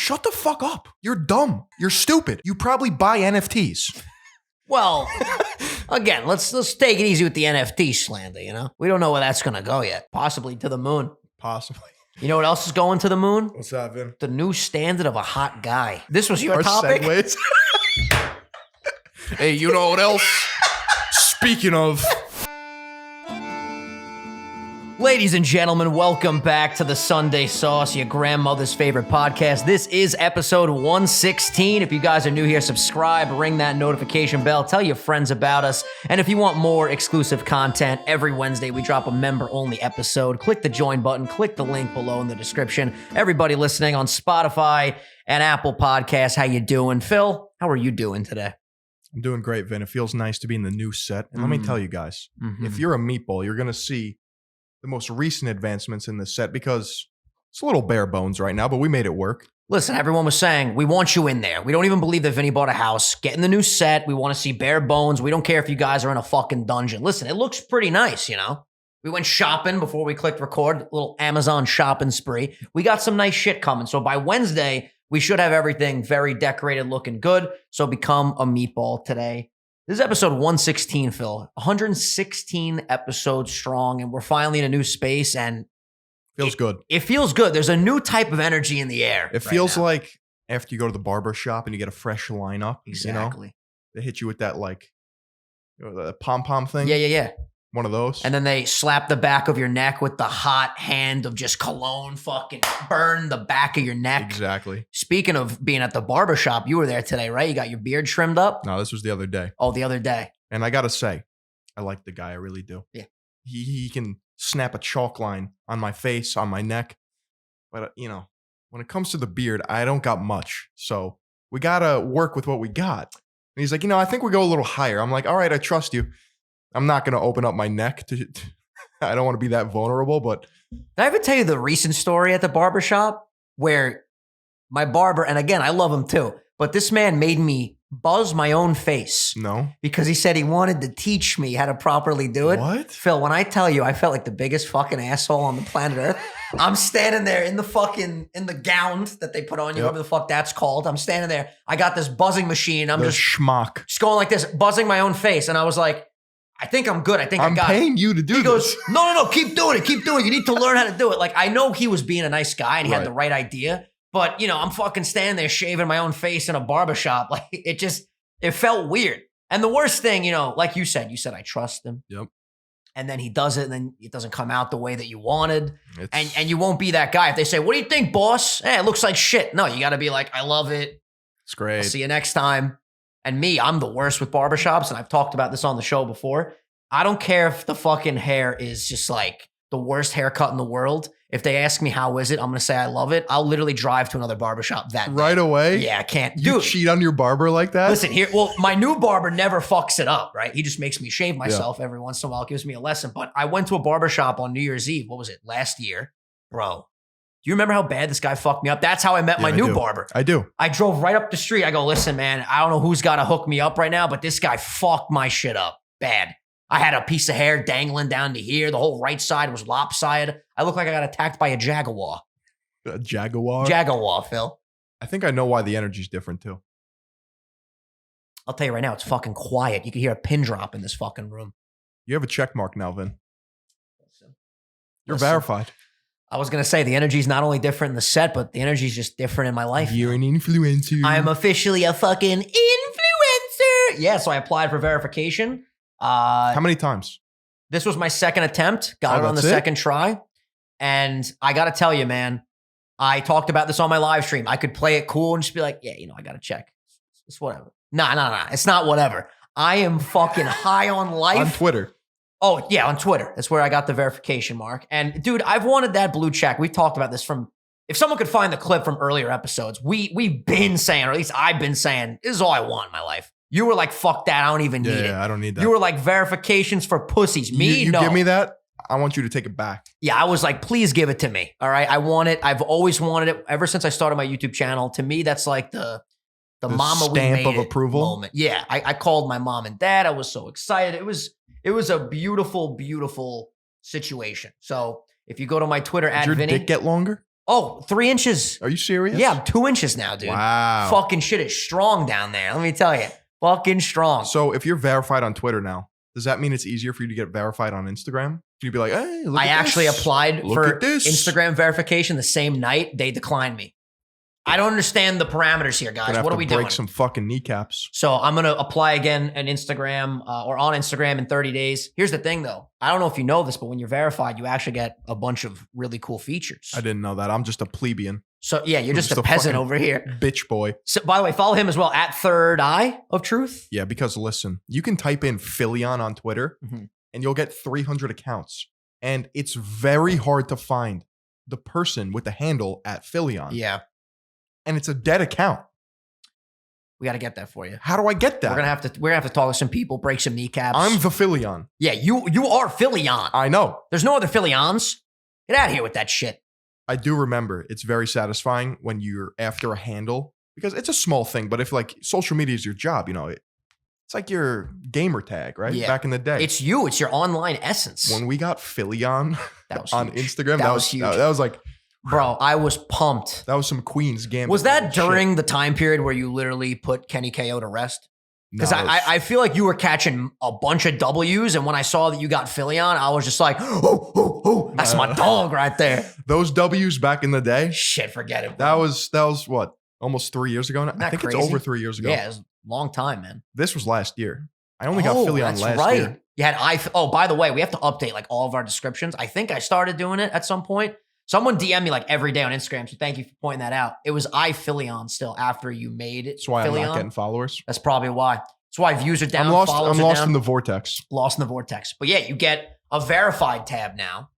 Shut the fuck up. You're dumb. You're stupid. You probably buy NFTs. Well, again, let's take it easy with the NFT slander, you know? We don't know where that's going to go yet. Possibly to the moon. Possibly. You know what else is going to the moon? What's that, Vin? The new standard of a hot guy. This was your Our topic? segues. Hey, you know what else? Speaking of... Ladies and gentlemen, welcome back to the Sunday Sauce, your grandmother's favorite podcast. This is episode 116. If you guys are new here, subscribe, ring that notification bell, tell your friends about us. And if you want more exclusive content, every Wednesday we drop a member-only episode. Click the join button, click the link below in the description. Everybody listening on Spotify and Apple Podcasts, how you doing? Phil, how are you doing today? I'm doing great, Vin. It feels nice to be in the new set. And let me tell you guys, if you're a meatball, you're going to see the most recent advancements in this set because it's a little bare bones right now, but we made it work. Listen, everyone was saying, we want you in there. We don't even believe that Vinny bought a house. Get in the new set. We want to see bare bones. We don't care if you guys are in a fucking dungeon. Listen, it looks pretty nice, you know? We went shopping before we clicked record, a little Amazon shopping spree. We got some nice shit coming. So by Wednesday, we should have everything very decorated, looking good. So become a meatball today. This is episode 116, Phil. 116 episodes strong, and we're finally in a new space, and Feels good. It feels good. There's a new type of energy in the air. It feels like after you go to the barber shop and you get a fresh lineup. Exactly. You know? They hit you with that, like, the pom-pom thing. Yeah. One of those. And then they slap the back of your neck with the hot hand of just cologne, fucking burn the back of your neck. Exactly. Speaking of being at the barber shop, you were there today, right? You got your beard trimmed up? No, this was the other day. Oh, the other day. And I got to say, I like the guy. I really do. Yeah. He can snap a chalk line on my face, on my neck. But, you know, when it comes to the beard, I don't got much. So we got to work with what we got. And he's like, you know, I think we go a little higher. I'm like, all right, I trust you. I'm not going to open up my neck. I don't want to be that vulnerable, but. Did I ever tell you the recent story at the barber shop where my barber, and again, I love him too, but this man made me buzz my own face. No. Because he said he wanted to teach me how to properly do it. What? Phil, when I tell you, I felt like the biggest fucking asshole on the planet Earth. I'm standing there in the gown that they put on you, whatever the fuck that's called. I'm standing there. I got this buzzing machine. I'm just schmuck. Just going like this, buzzing my own face. And I was like, I think I'm good. I think I got it. I'm paying you to do this. He goes, no, keep doing it. Keep doing it. You need to learn how to do it. Like, I know he was being a nice guy and he had the right idea, but, you know, I'm fucking standing there shaving my own face in a barbershop. Like, it felt weird. And the worst thing, you know, like you said I trust him. Yep. And then he does it and then it doesn't come out the way that you wanted. And you won't be that guy. If they say, what do you think, boss? Hey, it looks like shit. No, you got to be like, I love it. It's great. I'll see you next time. And me, I'm the worst with barbershops, and I've talked about this on the show before. I don't care if the fucking hair is just like the worst haircut in the world. If they ask me how is it, I'm going to say I love it. I'll literally drive to another barbershop that day. Right away? Yeah, I can't. You cheat on your barber like that? Listen, my new barber never fucks it up, right? He just makes me shave myself every once in a while, gives me a lesson. But I went to a barbershop on New Year's Eve. What was it? Last year. Bro. Do you remember how bad this guy fucked me up? That's how I met my new barber. I do. I drove right up the street. I go, listen, man, I don't know who's got to hook me up right now, but this guy fucked my shit up bad. I had a piece of hair dangling down to here. The whole right side was lopsided. I looked like I got attacked by a jaguar. A jaguar? Jaguar, Phil. I think I know why the energy's different too. I'll tell you right now, it's fucking quiet. You can hear a pin drop in this fucking room. You have a check mark now, Vin. You're Listen. verified. I was going to say, the energy's not only different in the set, but the energy's just different in my life. You're an influencer. I'm officially a fucking influencer. Yeah, so I applied for verification. How many times? This was my second attempt. Got it on the second try. And I got to tell you, man, I talked about this on my live stream. I could play it cool and just be like, yeah, you know, I got to check. It's whatever. Nah. It's not whatever. I am fucking high on life. On Twitter. Oh, yeah, on Twitter. That's where I got the verification mark. And dude, I've wanted that blue check. We've talked about this if someone could find the clip from earlier episodes, we've been saying, or at least I've been saying, this is all I want in my life. You were like, fuck that. I don't even need it. Yeah, I don't need that. You were like, verifications for pussies. Me, you no. Give me that. I want you to take it back. Yeah, I was like, please give it to me. All right. I want it. I've always wanted it ever since I started my YouTube channel. To me, that's like the mama we made stamp of approval moment. Yeah. I called my mom and dad. I was so excited. It was a beautiful, beautiful situation. So if you go to my Twitter Did your Vinny, dick get longer? Oh, 3 inches. Are you serious? Yeah, I'm 2 inches now, dude. Wow. Fucking shit is strong down there. Let me tell you. Fucking strong. So if you're verified on Twitter now, does that mean it's easier for you to get verified on Instagram? Can you be like, hey, look I at actually this. applied Look for at this. Instagram verification the same night. They declined me. I don't understand the parameters here, guys. Gonna have What to are we break doing? some fucking kneecaps. So I'm going to apply again on Instagram or on Instagram in 30 days. Here's the thing, though. I don't know if you know this, but when you're verified, you actually get a bunch of really cool features. I didn't know that. I'm just a plebeian. So, yeah, you're just Just a a peasant fucking over here. Bitch boy. So, by the way, follow him as well at Third Eye of Truth. Yeah, because listen, you can type in Philion on Twitter Mhm. and you'll get 300 accounts. And it's very hard to find the person with the handle at Philion. Yeah, And it's a dead account. we got to get that for you. How do I get that? We're gonna have to talk to some people, break some kneecaps. I'm the Philion. Yeah, you are Philion. I know. There's no other Philions. Get out of here with that shit. I do remember it's very satisfying when you're after a handle because it's a small thing. But if like social media is your job, you know, it's like your gamer tag, right? Yeah. Back in the day. It's you. It's your online essence. When we got Philion That was on huge. Instagram, That that was was huge. that was like, Bro, I was pumped. that was some Queen's Gambit. Was that shit. during the time period where you literally put Kenny KO to rest? Because No, it was- I feel like you were catching a bunch of W's, and when I saw that you got Philion, I was just like, oh, that's my dog right there. those W's back in the day. Shit, forget it. That bro. was what, almost 3 years ago now? Isn't I that think crazy? it's over 3 years ago. Yeah, it was a long time, man. This was last year. I only got Philion that's last right. year. You had Oh, by the way, we have to update like all of our descriptions. I think I started doing it at some point. Someone DM me like every day on Instagram, so thank you for pointing that out. It was Philion still after you made it. That's why I'm Philion. not getting followers. That's probably why. That's why views are down. I'm lost. follows I'm are lost down. in the vortex. Lost in the vortex. But yeah, you get a verified tab now.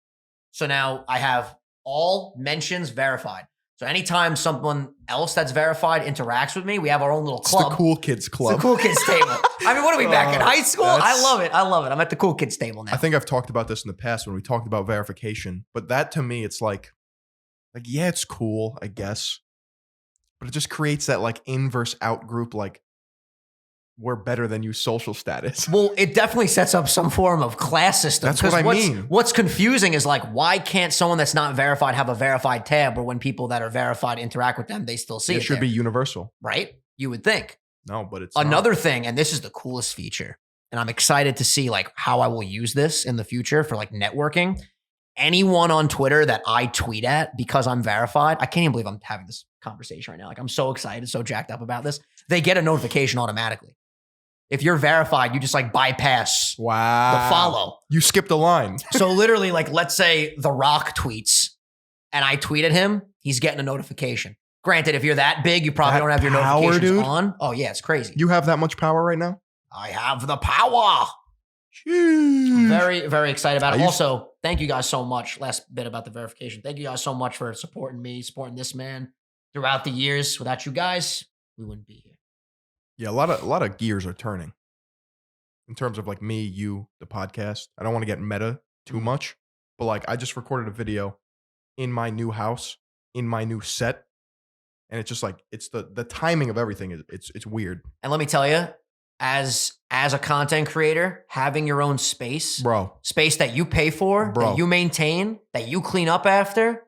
So now I have all mentions verified. So anytime someone else that's verified interacts with me, we have our own little It's club. the cool kids club. It's the cool kids table. I mean, what are we back in high school? I that's- love it. I love it. I'm at the cool kids table now. I think I've talked about this in the past when we talked about verification, but that to me, it's like yeah, it's cool, I guess, but it just creates that like in versus out group, like we're better than you social status. Well, it definitely sets up some form of class system. That's what 'Cause I mean. What's confusing is like, why can't someone that's not verified have a verified tab where when people that are verified interact with them, they still see it? It should there, be universal. right? You would think. No, but it's not. Another thing, and this is the coolest feature, and I'm excited to see like how I will use this in the future for like networking. Anyone on Twitter that I tweet at because I'm verified, I can't even believe I'm having this conversation right now. Like I'm so excited, so jacked up about this. They get a notification automatically. If you're verified, you just like bypass Wow. the follow. You skipped a line. So literally, like let's say The Rock tweets and I tweeted him, he's getting a notification. Granted, if you're that big, you probably That don't have your power, notifications dude? on. Oh yeah, it's crazy. You have that much power right now? I have the power. Jeez. Very, very excited about it. I used- Also, thank you guys so much. Last bit about the verification. Thank you guys so much for supporting me, supporting this man throughout the years. Without you guys, we wouldn't be here. Yeah, a lot of gears are turning. In terms of like me, you, the podcast. I don't want to get meta too much, but like I just recorded a video in my new house, in my new set, and it's just like it's the timing of everything is it's weird. And let me tell you, as a content creator, having your own space, Bro. space that you pay for, Bro. that you maintain, that you clean up after.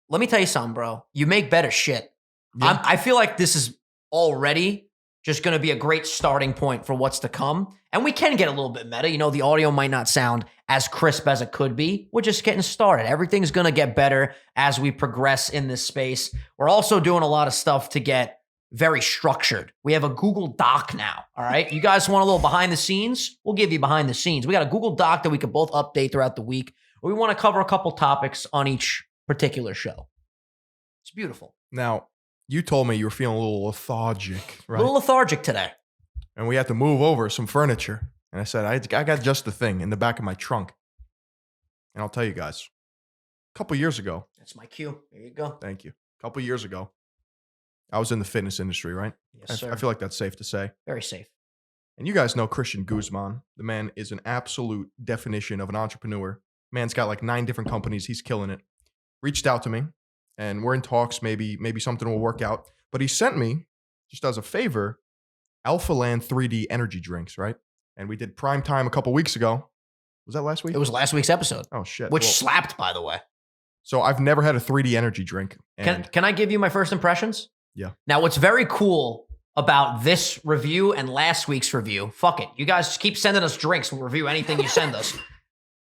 Let me tell you something, bro. You make better shit. Yeah. I feel like this is already just going to be a great starting point for what's to come. And we can get a little bit meta. You know, the audio might not sound as crisp as it could be. We're just getting started. Everything's going to get better as we progress in this space. We're also doing a lot of stuff to get very structured. We have a Google Doc now. All right. You guys want a little behind the scenes? We'll give you behind the scenes. We got a Google Doc that we can both update throughout the week. We want to cover a couple topics on each particular show. It's beautiful. Now, you told me you were feeling a little lethargic, A right? little lethargic today. And we had to move over some furniture. And I said, I got just the thing in the back of my trunk. And I'll tell you guys, a couple years ago, That's my cue. There you go. thank you. A couple years ago, I was in the fitness industry, right? Yes, sir. I feel like that's safe to say. Very safe. And you guys know Christian Guzman. The man is an absolute definition of an entrepreneur. Man's got like 9 different companies. He's killing it. Reached out to me, and we're in talks. Maybe something will work out. But he sent me, just as a favor, Alpha Land 3D energy drinks, right? And we did prime time a couple weeks ago. Was that last week? It was last week's episode, Oh, shit. which Well, slapped, by the way. So I've never had a 3D energy drink. And Can I give you my first impressions? Yeah. Now, what's very cool about this review and last week's review, fuck it. You guys just keep sending us drinks. We'll review anything you send us.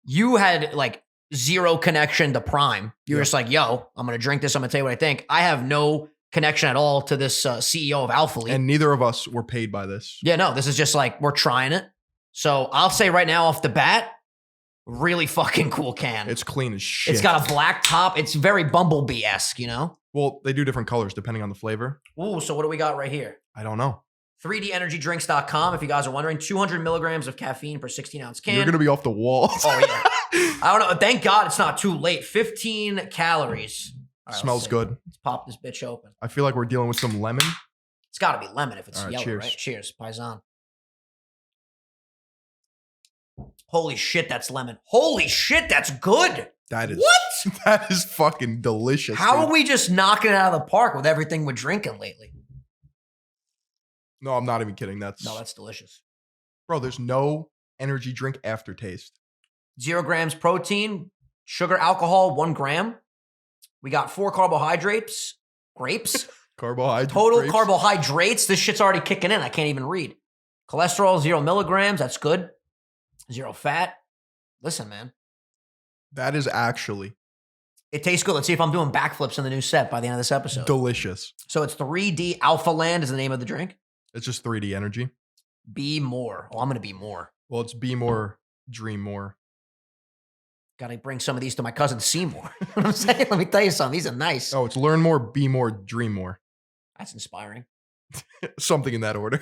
You had like zero connection to Prime. You were just like, yo, I'm going to drink this. I'm going to tell you what I think. I have no connection at all to this CEO of Alpha League. And neither of us were paid by this. Yeah, no, this is just like, we're trying it. So I'll say right now off the bat, really fucking cool can. It's clean as shit. It's got a black top. It's very Bumblebee-esque, you know? Well, they do different colors depending on the flavor. Ooh, so what do we got right here? I don't know. 3denergydrinks.com, if you guys are wondering. 200 milligrams of caffeine per 16-ounce can. You're going to be off the wall. Oh, yeah. I don't know. Thank God it's not too late. 15 calories. All right, Smells good. Let's pop this bitch open. I feel like we're dealing with some lemon. It's got to be lemon if it's All right, yellow, cheers. right? Cheers. Paisan. Holy shit, that's lemon. Holy shit, that's good. That is What? That is fucking delicious. How dude. are we just knocking it out of the park with everything we're drinking lately? No, I'm not even kidding. That's delicious. bro. There's no energy drink aftertaste. 0 grams protein, sugar, alcohol, 1 gram. We got 4 carbohydrates, grapes. Carbohydrates. Total carbohydrates. This shit's already kicking in. I can't even read. Cholesterol, 0 milligrams. That's good. 0 fat. Listen, man. That is actually It tastes good. Let's see if I'm doing backflips in the new set by the end of this episode. delicious. So it's 3D Alpha Land is the name of the drink. It's just 3D energy. Be more. Oh, I'm going to be more. Well, it's be more, dream more. Got to bring some of these to my cousin Seymour. You know what I'm saying? Let me tell you something. These are nice. Oh, it's learn more, be more, dream more. That's inspiring. Something in that order.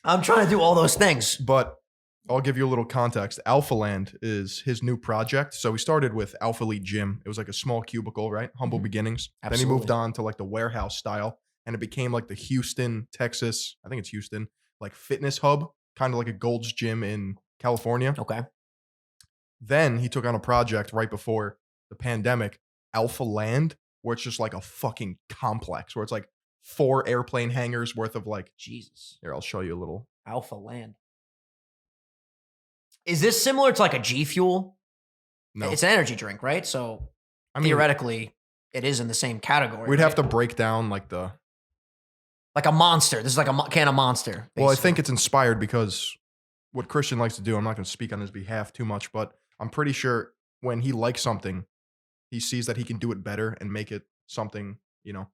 I'm trying to do all those things. But I'll give you a little context. Alpha Land is his new project. So he started with Alpha Elite Gym. It was like a small cubicle, right? Humble beginnings. Absolutely. Then he moved on to like the warehouse style. And it became like the Houston, Texas, I think it's Houston, like fitness hub, kind of like a Gold's Gym in California. Okay. Then he took on a project right before the pandemic, Alpha Land, where it's just like a fucking complex, where it's like 4 airplane hangars worth of like, Jesus. here, I'll show you a little. Alpha Land. Is this similar to like a G Fuel? No, It's an energy drink, right? So I mean, theoretically, it is in the same category. we'd right? have to break down like the, Like a Monster. This is like a can of Monster. well, I basically. think it's inspired because what Christian likes to do, I'm not going to speak on his behalf too much, but I'm pretty sure when he likes something, he sees that he can do it better and make it something, you know,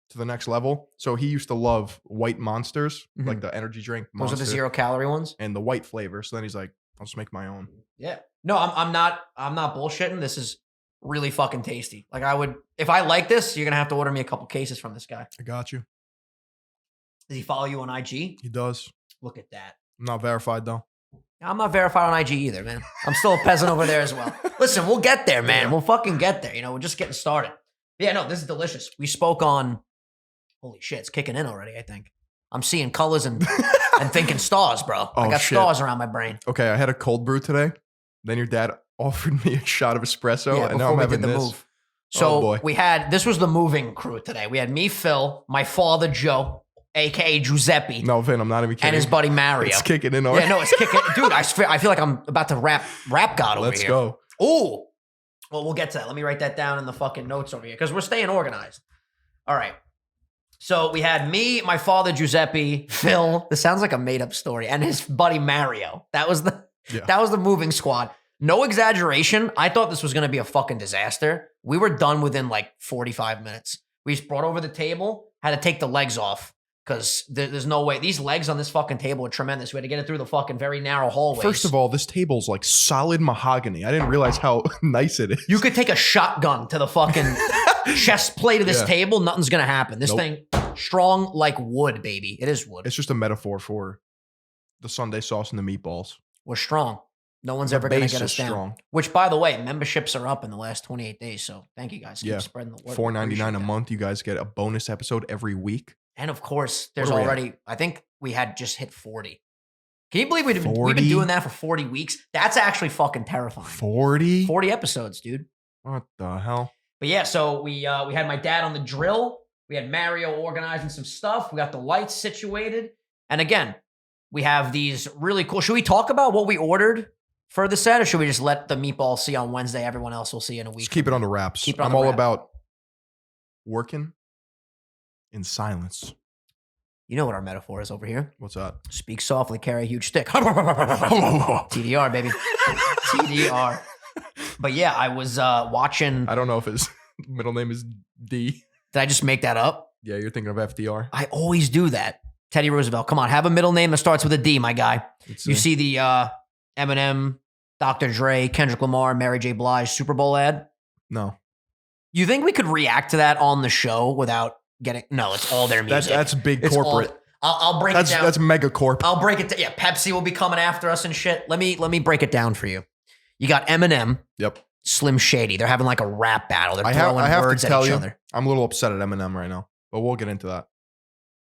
to the next level. So he used to love white Monsters, like the energy drink Those Monster, are the 0 calorie ones. and the white flavor. So then he's like, I'll just make my own. Yeah. No, I'm not bullshitting. This is really fucking tasty. Like I would, if I like this, you're going to have to order me a couple cases from this guy. I got you. Does he follow you on IG? He does. Look at that. I'm not verified though. I'm not verified on IG either, man. I'm still a peasant over there as well. Listen, we'll get there, man. Yeah. We'll fucking get there. You know, we're just getting started. Yeah, no, this is delicious. We spoke on, holy shit, it's kicking in already, I think. I'm seeing colors and thinking stars, bro. I Oh, got shit. stars around my brain. Okay, I had a cold brew today. Then your dad offered me a shot of espresso, Yeah, and now before I'm we having did the this. move. So boy. this was the moving crew today. We had me, Phil, my father, Joe, a.k.a. Giuseppe, No, Vin, I'm not even kidding. and his buddy Mario. It's kicking in already. Yeah, no, it's kicking. Dude, I feel like I'm about to rap God over Let's here. go. Ooh. Well, we'll get to that. Let me write that down in the fucking notes over here because we're staying organized. All right. So we had me, my father, Giuseppe, Phil. This sounds like a made-up story, and his buddy Mario. That was the moving squad. No exaggeration. I thought this was going to be a fucking disaster. We were done within like 45 minutes. We just brought over the table, had to take the legs off because there's no way. These legs on this fucking table are tremendous. We had to get it through the fucking very narrow hallways. First of all, this table's like solid mahogany. I didn't realize how nice it is. you could take a shotgun to the fucking chest plate of this Yeah. table. Nothing's going to happen. This Nope. thing, strong like wood, baby. It is wood. It's just a metaphor for the Sunday sauce and the meatballs. We're strong. No one's The ever going to base get is us down. strong. Which, by the way, memberships are up in the last 28 days. So thank you guys. Keep Yeah. spreading the word. $4.99 Appreciate a that. month. You guys get a bonus episode every week. And of course, there's What are we at? already, I think we had just hit 40. Can you believe we've been 40? doing that for 40 weeks? That's actually fucking terrifying. 40? 40 episodes, dude. What the hell? But yeah, so we had my dad on the drill. We had Mario organizing some stuff. We got the lights situated. And again, we have these really cool. Should we talk about what we ordered for the set, or should we just let the meatballs see on Wednesday? Everyone else will see in a week. Just keep it under wraps. Keep it on I'm the all wrap. about working in silence. You know what our metaphor is over here. What's that? Speak softly, carry a huge stick. TDR, baby. TDR. But yeah, I was watching. I don't know if his middle name is D. Did I just make that up? Yeah, you're thinking of FDR. I always do that. Teddy Roosevelt. Come on, have a middle name that starts with a D, my guy. You see the Eminem, Dr. Dre, Kendrick Lamar, Mary J. Blige Super Bowl ad? No. You think we could react to that on the show without getting? No, it's all their music. That's big It's corporate. I'll break it down. That's mega corp. I'll break it down. Yeah, Pepsi will be coming after us and shit. Let me break it down for you. You got Eminem, Yep. Slim Shady. They're having like a rap battle. They're I throwing have words to at tell each you, other. I'm a little upset at Eminem right now, but we'll get into that.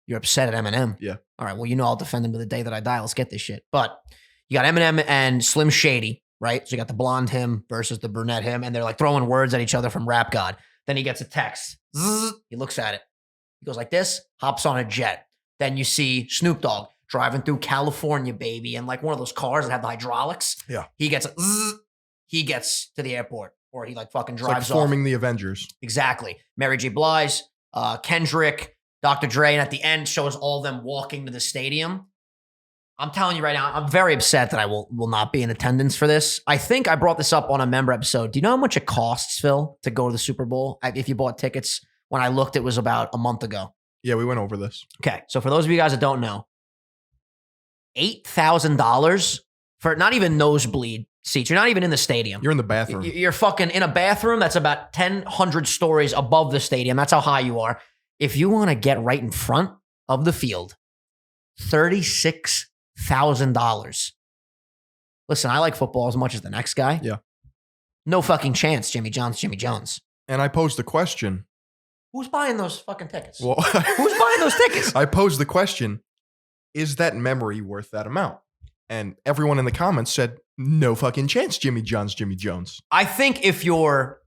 You're upset at Eminem? Yeah. All right, well, you know I'll defend him to the day that I die. Let's get this shit. But you got Eminem and Slim Shady, right? So you got the blonde him versus the brunette him, and they're like throwing words at each other from Rap God. Then he gets a text. Zzz, he looks at it. He goes like this, hops on a jet. Then you see Snoop Dogg driving through California, baby, and like one of those cars that have the hydraulics. Yeah. He gets he gets to the airport, or he like fucking It's drives like forming the Avengers. Exactly. Mary J. Blige, Kendrick, Dr. Dre, and at the end shows all of them walking to the stadium. I'm telling you right now, I'm very upset that I will not be in attendance for this. I think I brought this up on a member episode. Do you know how much it costs, Phil, to go to the Super Bowl? If you bought tickets, when I looked, it was about a month ago. Yeah, we went over this. Okay, so for those of you guys that don't know, $8,000 for not even nosebleed seats. You're not even in the stadium. You're in the bathroom. You're fucking in a bathroom that's about 100 stories above the stadium. That's how high you are. If you want to get right in front of the field, $36,000. Listen, I like football as much as the next guy. Yeah. No fucking chance, Jimmy Jones. And I posed the question. Who's buying those fucking tickets? Well, Who's buying those tickets? I posed the question, is that memory worth that amount? And everyone in the comments said, no fucking chance, Jimmy Jones. I think if your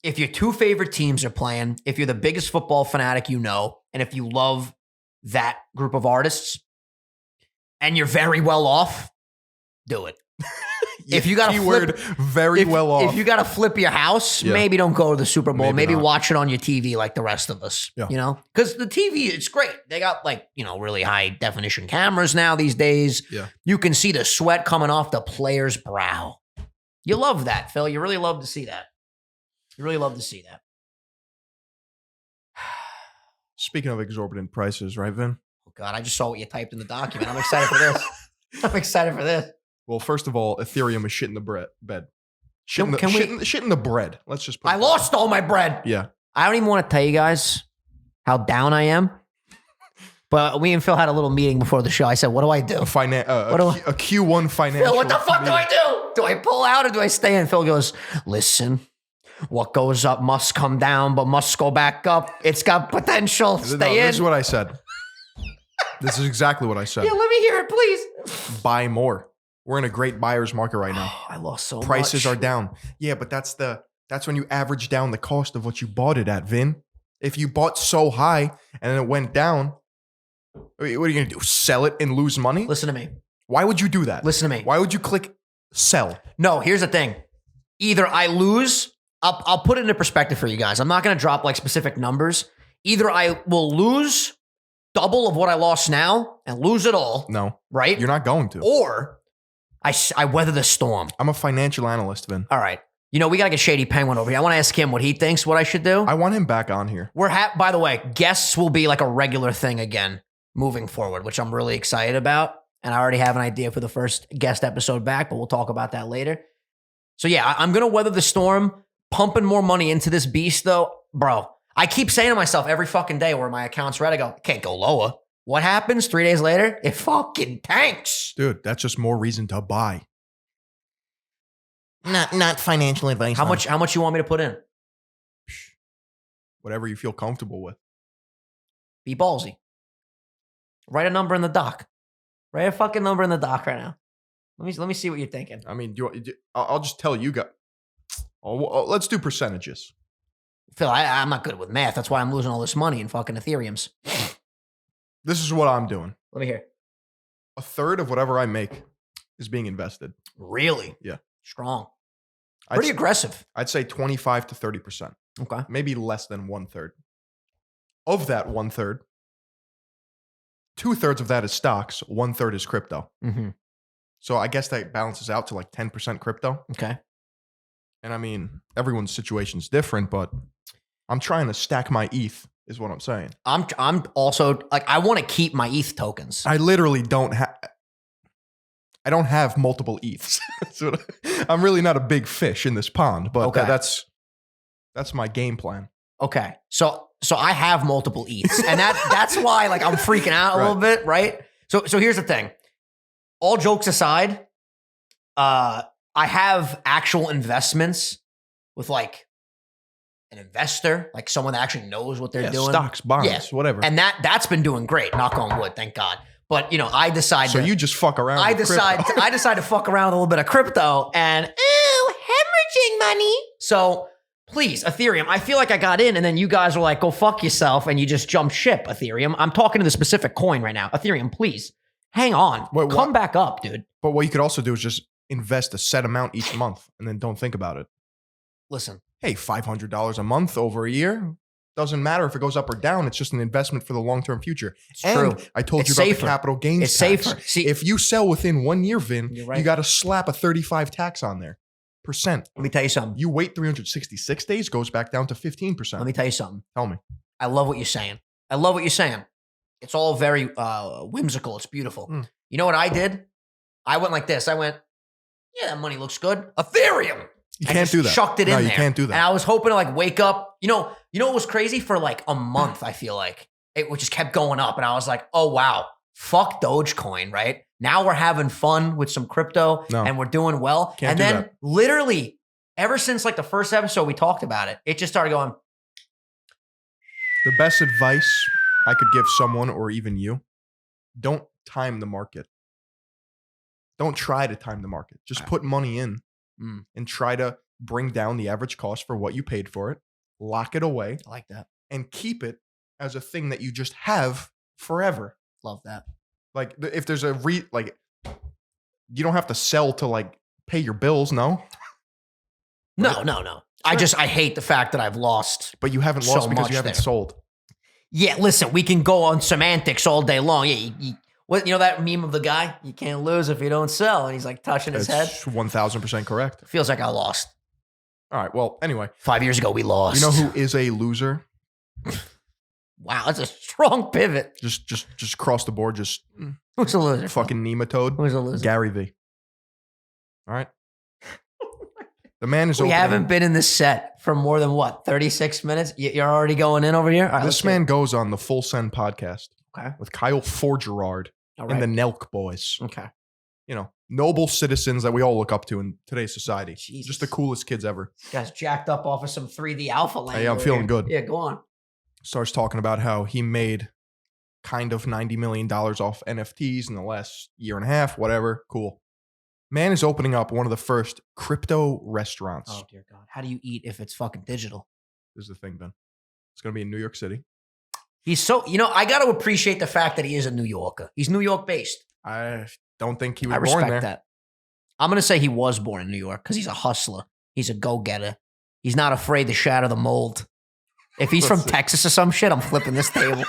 two favorite teams are playing, if you're the biggest football fanatic you know, and if you love that group of artists, and you're very well off, do it. If you got to flip, well off. If you got to flip your house, maybe don't go to the Super Bowl. Maybe not. watch it on your TV like the rest of us. Yeah. You know, because the TV, it's great. They got like, really high definition cameras now these days. Yeah. You can see the sweat coming off the player's brow. You love that, Phil. You really love to see that. You really love to see that. Speaking of exorbitant prices, right, Vin? Oh God, I just saw what you typed in the document. I'm excited for this. I'm excited for this. Well, first of all, Ethereum is shit in the bed. Shit Can we- in the bread. Let's just put I lost all my bread. Yeah. I don't even want to tell you guys how down I am. But we and Phil had a little meeting before the show. I said, what do I do? A Q1 financial. Phil, what the fuck do I do? Do I pull out or do I stay in? Phil goes, listen, what goes up must come down, but must go back up. It's got potential. Stay in. This is what I said. This is exactly what I said. Yeah, let me hear it, please. Buy more. We're in a great buyer's market right now. I lost so much. Prices are down. Yeah, but that's when you average down the cost of what you bought it at, Vin. If you bought so high and then it went down, what are you going to do? Sell it and lose money? Listen to me. Why would you do that? Listen to me. Why would you click sell? No, here's the thing. Either I lose, I'll put it into perspective for you guys. I'm not going to drop like specific numbers. Either I will lose double of what I lost now and lose it all. No. Right? You're not going to. Or I weather the storm. I'm a financial analyst, Vin. All right. We got to get Shady Penguin over here. I want to ask him what he thinks what I should do. I want him back on here. By the way, guests will be like a regular thing again moving forward, which I'm really excited about. And I already have an idea for the first guest episode back, but we'll talk about that later. So yeah, I'm going to weather the storm, pumping more money into this beast though. Bro, I keep saying to myself every fucking day where my account's red, I go, can't go lower. What happens 3 days later? It fucking tanks. Dude, that's just more reason to buy. Not financial advice. How much you want me to put in? Whatever you feel comfortable with. Be ballsy. Write a number in the doc. Write a fucking number in the doc right now. Let me see what you're thinking. I mean, I'll just tell you guys. Let's do percentages. Phil, I'm not good with math. That's why I'm losing all this money in fucking Ethereums. This is what I'm doing. Let me hear. A third of whatever I make is being invested. Really? Yeah. Strong. Pretty aggressive. I'd say 25 to 30%. Okay. Maybe less than 1/3. Of that 1/3, 2/3 of that is stocks, 1/3 is crypto. Mm-hmm. So I guess that balances out to like 10% crypto. Okay. And I mean, everyone's situation is different, but I'm trying to stack my ETH, is what I'm saying. I'm also like, I want to keep my ETH tokens. I literally don't have. I don't have multiple ETHs. So I'm really not a big fish in this pond, but Okay. that's my game plan. Okay. So I have multiple ETHs, and that's why like I'm freaking out a little bit, right? So here's the thing. All jokes aside, I have actual investments with like an investor, like someone that actually knows what they're doing. Stocks, bonds, whatever. And that's been doing great. Knock on wood, thank God. But I decide. So you just fuck around. I decide to fuck around with a little bit of crypto and hemorrhaging money. So please, Ethereum. I feel like I got in, and then you guys were like, "Go fuck yourself," and you just jumped ship. Ethereum. I'm talking to the specific coin right now. Ethereum, please hang on. Come back up, dude. But what you could also do is just invest a set amount each month, and then don't think about it. Listen, hey, $500 a month over a year. Doesn't matter if it goes up or down. It's just an investment for the long-term future. It's true. I told you about the capital gains it's tax. Safer. See, if you sell within 1 year, Vin, right. you got to slap a 35 tax on there. Percent. Let me tell you something. You wait 366 days, goes back down to 15%. Let me tell you something. Tell me. I love what you're saying. It's all very whimsical. It's beautiful. You know what I did? I went like this. I went, yeah, that money looks good. Ethereum. You can't do that. Chucked it in there. No, you can't do that. And I was hoping to like wake up. You know what was crazy? For like a month, I feel like it just kept going up. And I was like, oh, wow. Fuck Dogecoin, right? Now we're having fun with some crypto and we're doing well. Can't and do then that. literally ever since like the first episode we talked about it, it just started going. The best advice I could give someone or even you, don't time the market. Don't try to time the market. Just put money in and try to bring down the average cost for what you paid for it. Lock it away. I like that. And keep it as a thing that you just have forever. Love that. Like if there's a you don't have to sell to like pay your bills, no? No. I hate the fact that I've lost. But you haven't lost so because much you haven't there. sold. Yeah, listen, we can go on semantics all day long. Yeah, you know that meme of the guy? You can't lose if you don't sell. And he's like touching his head. 1,000% correct. Feels like I lost. All right. Well, anyway. 5 years ago, we lost. You know who is a loser? Wow, that's a strong pivot. Just across the board. Just who's a loser? Fucking nematode. Who's a loser? Gary Vee. All right. The man is. We haven't been in this set for more than 36 minutes. You're already going in over here. Right, this man goes on the Full Send podcast. Okay. With Kyle Forgerard and the Nelk boys. Okay. Noble citizens that we all look up to in today's society. Jesus. Just the coolest kids ever. Guys jacked up off of some 3D alpha land. Hey, I'm feeling good. Yeah, go on. Starts talking about how he made kind of $90 million off NFTs in the last year and a half, whatever. Cool. Man is opening up one of the first crypto restaurants. Oh, dear God. How do you eat if it's fucking digital? This is the thing, Ben. It's going to be in New York City. He's so, I got to appreciate the fact that he is a New Yorker. He's New York based. I don't think he was I born there. respect that. I'm going to say he was born in New York because he's a hustler. He's a go-getter. He's not afraid to shatter the mold. If he's from Texas or some shit, I'm flipping this table.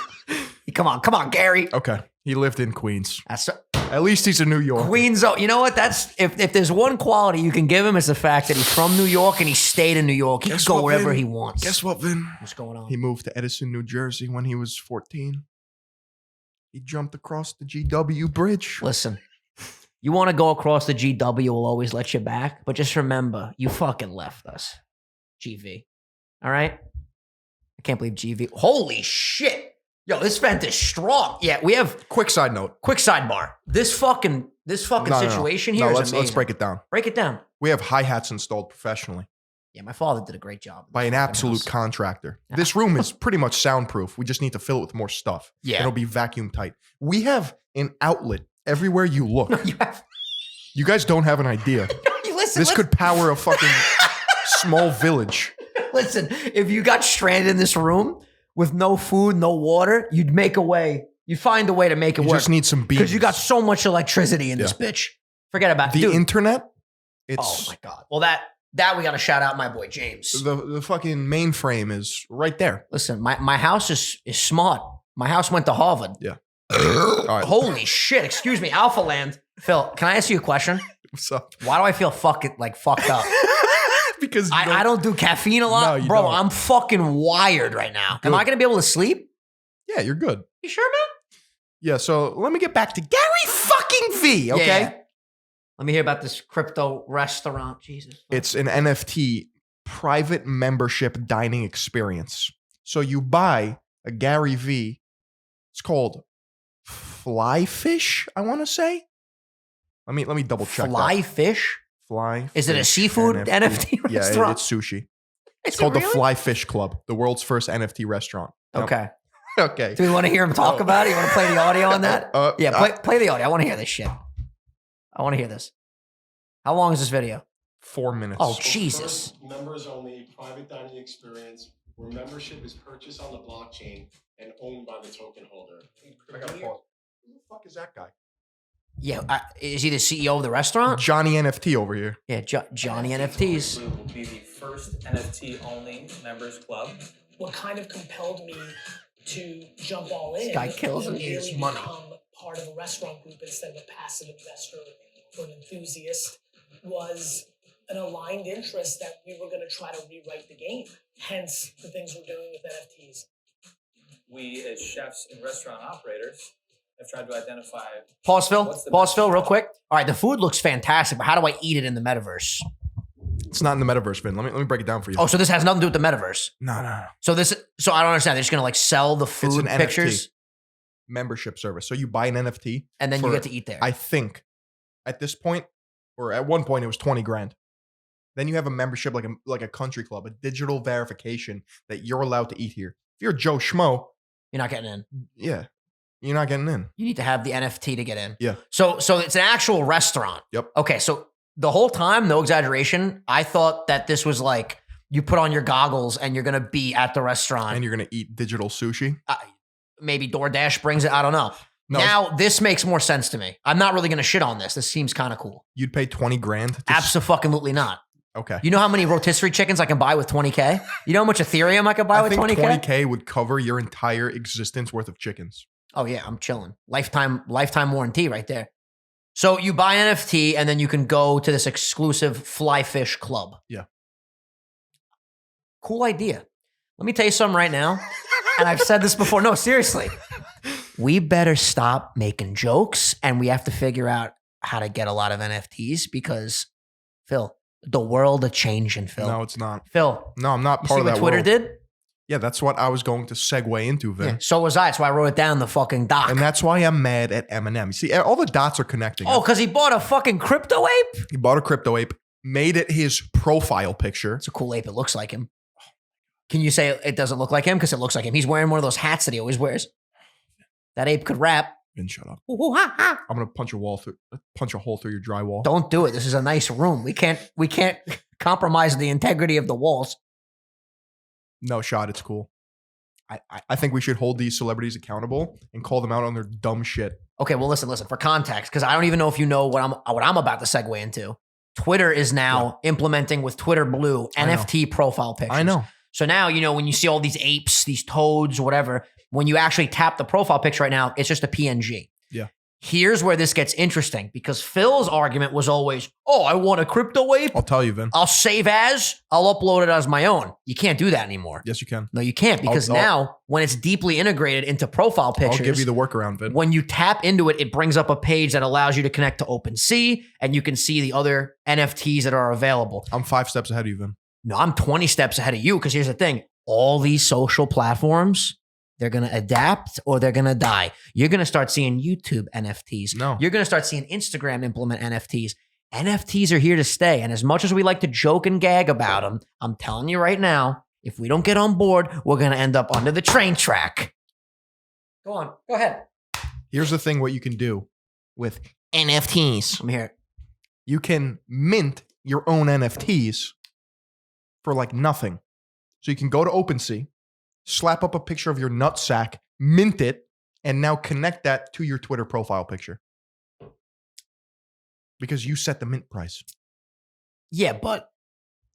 Come on, Gary. Okay. He lived in Queens. That's At least he's a New Yorker. Queens. You know what? That's if there's one quality you can give him, is the fact that he's from New York and he stayed in New York. He can go wherever he wants. Guess what, Vin? What's going on? He moved to Edison, New Jersey when he was 14. He jumped across the GW bridge. Listen, you want to go across the GW, we'll always let you back. But just remember, you fucking left us. GV. All right? I can't believe GV. Holy shit. Yo, this vent is strong. Yeah, we have... Quick side note. Quick sidebar. This fucking situation here is amazing. Let's break it down. Break it down. We have hi-hats installed professionally. Yeah, my father did a great job. By an absolute contractor. This room is pretty much soundproof. We just need to fill it with more stuff. Yeah. It'll be vacuum tight. We have an outlet everywhere you look. No, you have... You guys don't have an idea. This could power a fucking small village. Listen, if you got stranded in this room with no food, no water, you'd make a way. You'd find a way to make it work. You just need some beans. Because you got so much electricity in this bitch. Forget about the dude. internet. Oh my God. Well, that we got to shout out my boy James. The fucking mainframe is right there. Listen, my house is smart. My house went to Harvard. Yeah. All right. Holy shit. Excuse me, Alpha Land. Phil, can I ask you a question? What's up? Why do I feel fucked up? Because I don't do caffeine a lot. No, Bro, don't. I'm fucking wired right now. Good. Am I going to be able to sleep? Yeah, you're good. You sure, man? Yeah, so let me get back to Gary fucking Vee, okay? Yeah. Let me hear about this crypto restaurant. Jesus. It's an NFT private membership dining experience. So you buy a Gary Vee. It's called Flyfish, I want to say. Let me double check. Fly fish? Fly. Is it a seafood NFT Yeah, restaurant? it's sushi. It's Is called it the really? Fly Fish Club, the world's first NFT restaurant. Okay. Okay. Do we want to hear him talk about it? You want to play the audio on that? Yeah, play the audio. I want to hear this shit. I want to hear this. How long is this video? 4 minutes. Oh, Jesus. Members only private dining experience where membership is purchased on the blockchain and owned by the token holder. I gotta pause. Who the fuck is that guy? Yeah, is he the CEO of the restaurant? Johnny NFT over here. Yeah, Johnny NFTs. Will be the first NFT-only members club. What kind of compelled me to jump all in This guy kills and it. His really money. become part of a restaurant group instead of a passive investor or an enthusiast was an aligned interest that we were going to try to rewrite the game. Hence the things we're doing with NFTs. We, as chefs and restaurant operators, have tried to identify. Pause, Phil. What's the Pause, best Phil, real chef? quick. All right, the food looks fantastic, but how do I eat it in the metaverse? It's not in the metaverse, Vin. Let me break it down for you. Oh, so this has nothing to do with the metaverse. No. So I don't understand. They're just gonna like sell the It's food an pictures, NFT membership service. So you buy an NFT, and then you for- get to eat there. I think at this point, or at one point, it was 20 grand. Then you have a membership like a country club, a digital verification that you're allowed to eat here. If you're Joe Schmo, You're not getting in. yeah, you're not getting in. You need to have the NFT to get in. Yeah. So it's an actual restaurant. Yep. Okay, so the whole time, no exaggeration, I thought that this was like you put on your goggles and you're gonna be at the restaurant. And you're gonna eat digital sushi. Maybe DoorDash brings it. I don't know. No, Now this makes more sense to me. I'm not really gonna shit on this. This seems kind of cool. you'd pay 20 grand. to Absolutely not. Okay. You know how many rotisserie chickens I can buy with 20K? You know how much Ethereum I could buy I with think 20K? 20K would cover your entire existence worth of chickens. Oh yeah, I'm chilling. Lifetime warranty right there. So you buy an NFT and then you can go to this exclusive fly fish club. Yeah. Cool idea. Let me tell you something right now. And I've said this before. No, seriously. We better stop making jokes and we have to figure out how to get a lot of NFTs because, Phil, the world a changing, Phil. No, it's not. Phil, No, I'm not you part see of what that Twitter world. did? Yeah, that's what I was going to segue into, Vin. Yeah, so was I. That's why I wrote it down in the fucking doc. And that's why I'm mad at Eminem. You see, all the dots are connecting. Oh, because he bought a fucking crypto ape? He bought a crypto ape, made it his profile picture. It's a cool ape. It looks like him. Can you say it doesn't look like him? Because it looks like him. He's wearing one of those hats that he always wears. That ape could rap. Vin, shut up. Ooh, ha, ha. I'm gonna punch a hole through your drywall. Don't do it. This is a nice room. We can't compromise the integrity of the walls. No shot. It's cool. I think we should hold these celebrities accountable and call them out on their dumb shit. Okay, well, listen. For context, because I don't even know if you know what I'm about to segue into. Twitter is now implementing with Twitter Blue I know. NFT profile pictures. I know. So now, when you see all these apes, these toads, whatever, when you actually tap the profile picture right now, it's just a PNG. Yeah. Here's where this gets interesting because Phil's argument was always, oh, I want a crypto ape. I'll tell you, Vin. I'll save as, I'll upload it as my own. You can't do that anymore. Yes, you can. No, you can't because I'll- now when it's deeply integrated into profile pictures, I'll give you the workaround, Vin. when you tap into it, it brings up a page that allows you to connect to OpenSea and you can see the other NFTs that are available. I'm 5 steps ahead of you, Vin. No, I'm 20 steps ahead of you because here's the thing. All these social platforms, they're going to adapt or they're going to die. You're going to start seeing YouTube NFTs. No. You're going to start seeing Instagram implement NFTs. NFTs are here to stay. And as much as we like to joke and gag about them, I'm telling you right now, if we don't get on board, we're going to end up under the train track. Go on. Go ahead. Here's the thing: what you can do with NFTs. Let me hear it. You can mint your own NFTs for like nothing. So you can go to OpenSea, slap up a picture of your nutsack, mint it, and now connect that to your Twitter profile picture. Because you set the mint price. Yeah, but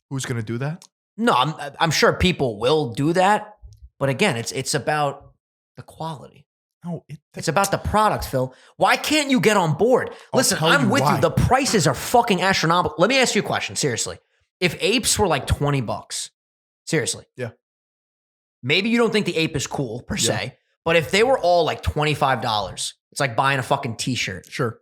Who's going to do that? no, I'm sure people will do that. But again, it's about the quality. No, It's about the product, Phil. Why can't you get on board? Listen, tell I'm you with why. you. The prices are fucking astronomical. Let me ask you a question, seriously. If apes were like $20, seriously. Yeah. Maybe you don't think the ape is cool per se, but if they were all like $25, it's like buying a fucking t-shirt. Sure.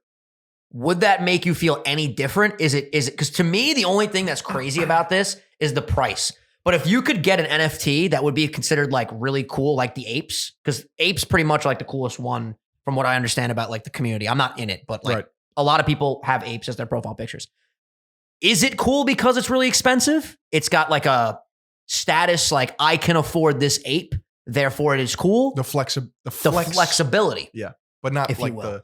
Would that make you feel any different? Is it because to me, the only thing that's crazy about this is the price. But if you could get an NFT that would be considered like really cool, like the apes, because apes pretty much like the coolest one from what I understand about like the community. I'm not in it, but like a lot of people have apes as their profile pictures. Is it cool because it's really expensive? It's got like a status like I can afford this ape, therefore it is cool. The flexibility. Yeah. But not if like you will.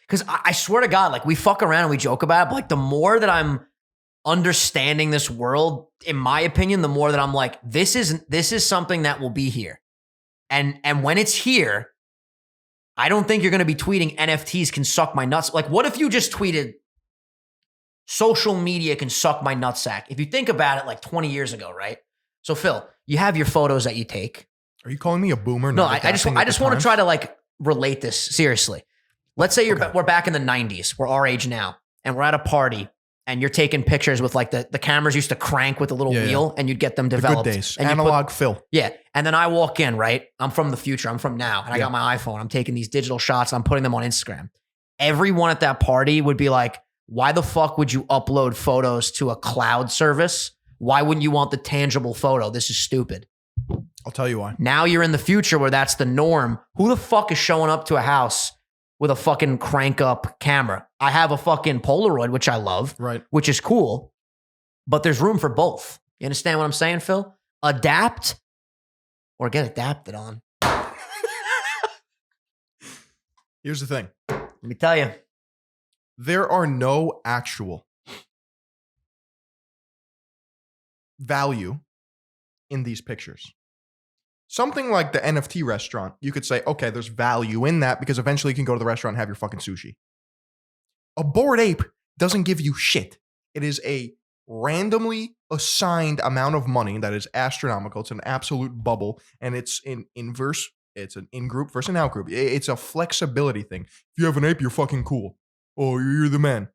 Because I swear to God, like we fuck around and we joke about it, but like the more that I'm understanding this world, in my opinion, the more that I'm like, this is something that will be here. And when it's here, I don't think you're going to be tweeting NFTs can suck my nuts. Like, what if you just tweeted social media can suck my nutsack? If you think about it like 20 years ago, right? So Phil, you have your photos that you take. Are you calling me a boomer? No, I just want to try to like relate this seriously. Let's say we're back in the 90s. We're our age now. And we're at a party. And you're taking pictures with like the cameras used to crank with a little wheel and you'd get them developed. The good days. And Analog Phil. Yeah. And then I walk in, right? I'm from the future. I'm from now. And I got my iPhone. I'm taking these digital shots. I'm putting them on Instagram. Everyone at that party would be like, why the fuck would you upload photos to a cloud service? Why wouldn't you want the tangible photo? This is stupid. I'll tell you why. Now you're in the future where that's the norm. Who the fuck is showing up to a house with a fucking crank up camera? I have a fucking Polaroid, which I love, Right. which is cool, but there's room for both. You understand what I'm saying, Phil? Adapt or get adapted on. Here's the thing. Let me tell you. There are no actual value in these pictures. Something like the NFT restaurant, you could say, okay, there's value in that because eventually you can go to the restaurant and have your fucking sushi. A Bored Ape doesn't give you shit. It is a randomly assigned amount of money that is astronomical. It's an absolute bubble, and it's inverse. It's an in-group versus an out-group. It's a flexibility thing. If you have an ape, you're fucking cool. Oh, you're the man.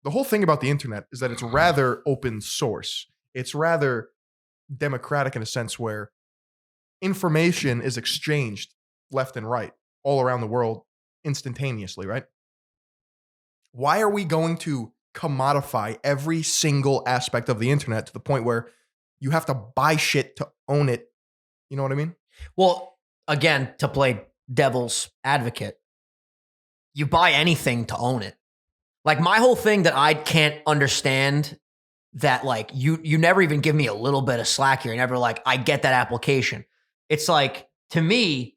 The whole thing about the internet is that it's rather open source. It's rather democratic in a sense where information is exchanged left and right all around the world instantaneously, right? Why are we going to commodify every single aspect of the internet to the point where you have to buy shit to own it? You know what I mean? Well, again, to play devil's advocate, you buy anything to own it. Like my whole thing that I can't understand that like you never even give me a little bit of slack here. You're never like, I get that application. It's like, to me,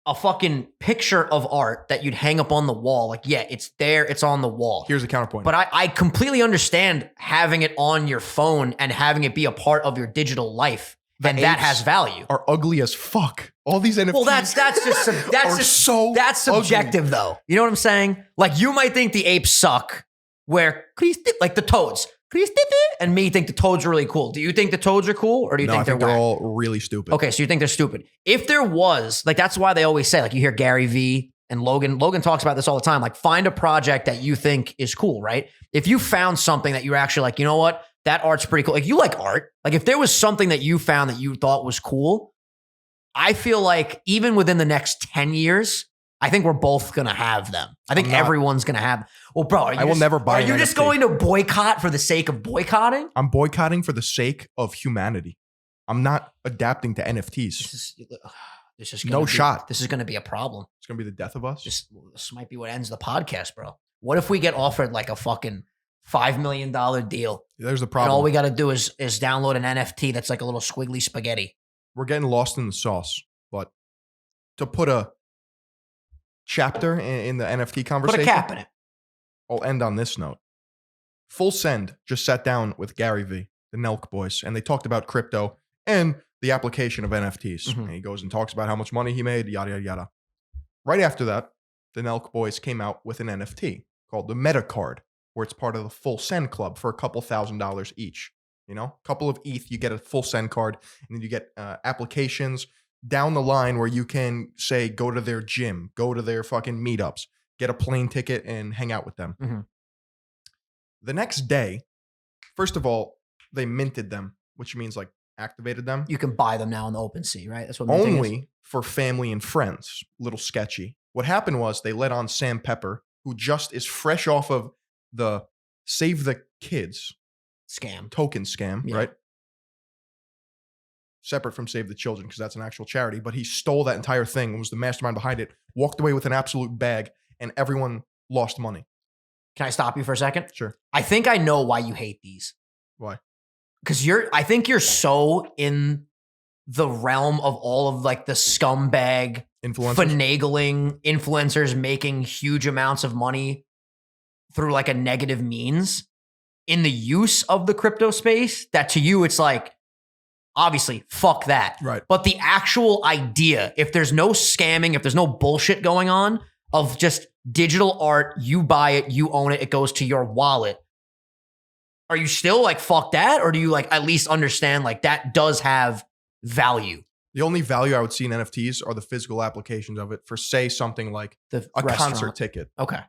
a fucking picture of art that you'd hang up on the wall. Like, yeah, it's there. It's on the wall. Here's the counterpoint. But I completely understand having it on your phone and having it be a part of your digital life. And that has value. Are ugly as fuck. All these NFTs. Well, that's just subjective though. You know what I'm saying? Like you might think the apes suck, where like the toads, and me think the toads are really cool. Do you think the toads are cool, or do you think they're whack? all really stupid? Okay, so you think they're stupid. If there was, like, that's why they always say, like, you hear Gary Vee and Logan talks about this all the time. Like, find a project that you think is cool, right? If you found something that you're actually like, you know what, that art's pretty cool. Like, you like art. Like, if there was something that you found that you thought was cool, I feel like even within the next 10 years, I think we're both going to have them. I think everyone's going to have. Well, bro, I will never buy an Are you just NFT. going to boycott for the sake of boycotting? I'm boycotting for the sake of humanity. I'm not adapting to NFTs. This is No shot. This is going to be a problem. It's going to be the death of us. This might be what ends the podcast, bro. What if we get offered like a fucking $5 million deal? There's the And problem. all we got to do is download an NFT that's like a little squiggly spaghetti. We're getting lost in the sauce. But to put a chapter in the NFT conversation, Put a cap in it. I'll end on this note. Full Send just sat down with Gary Vee, the Nelk boys, and they talked about crypto and the application of NFTs. Mhm. And he goes and talks about how much money he made, yada, yada, yada. Right after that, the Nelk boys came out with an NFT. called the Meta Card, where it's part of the Full Send Club for a couple $1,000s each. You know, a couple of ETH, you get a Full Send card, and then you get applications down the line where you can say, go to their gym, go to their fucking meetups, get a plane ticket and hang out with them. Mm-hmm. The next day, first of all, they minted them, which means like activated them. You can buy them now in the open sea, right? That's what minting is. Only for family and friends. Little sketchy. What happened was they let on Sam Pepper, who just is fresh off of the Save the Kids Scam. token scam, Yeah. right? Separate from Save the Children, because that's an actual charity. But he stole that entire thing and was the mastermind behind it, walked away with an absolute bag, and everyone lost money. Can I stop you for a second? Sure. I think I know why you hate these. Why? Because I think you're so in the realm of all of like the scumbag, Influencers? finagling influencers making huge amounts of money through like a negative means in the use of the crypto space, that to you, it's like, obviously, fuck that. Right. But the actual idea, if there's no scamming, if there's no bullshit going on of just digital art, you buy it, you own it, it goes to your wallet. Are you still like, fuck that? Or do you like at least understand like that does have value? The only value I would see in NFTs are the physical applications of it for, say, something like The a restaurant. concert ticket. Okay.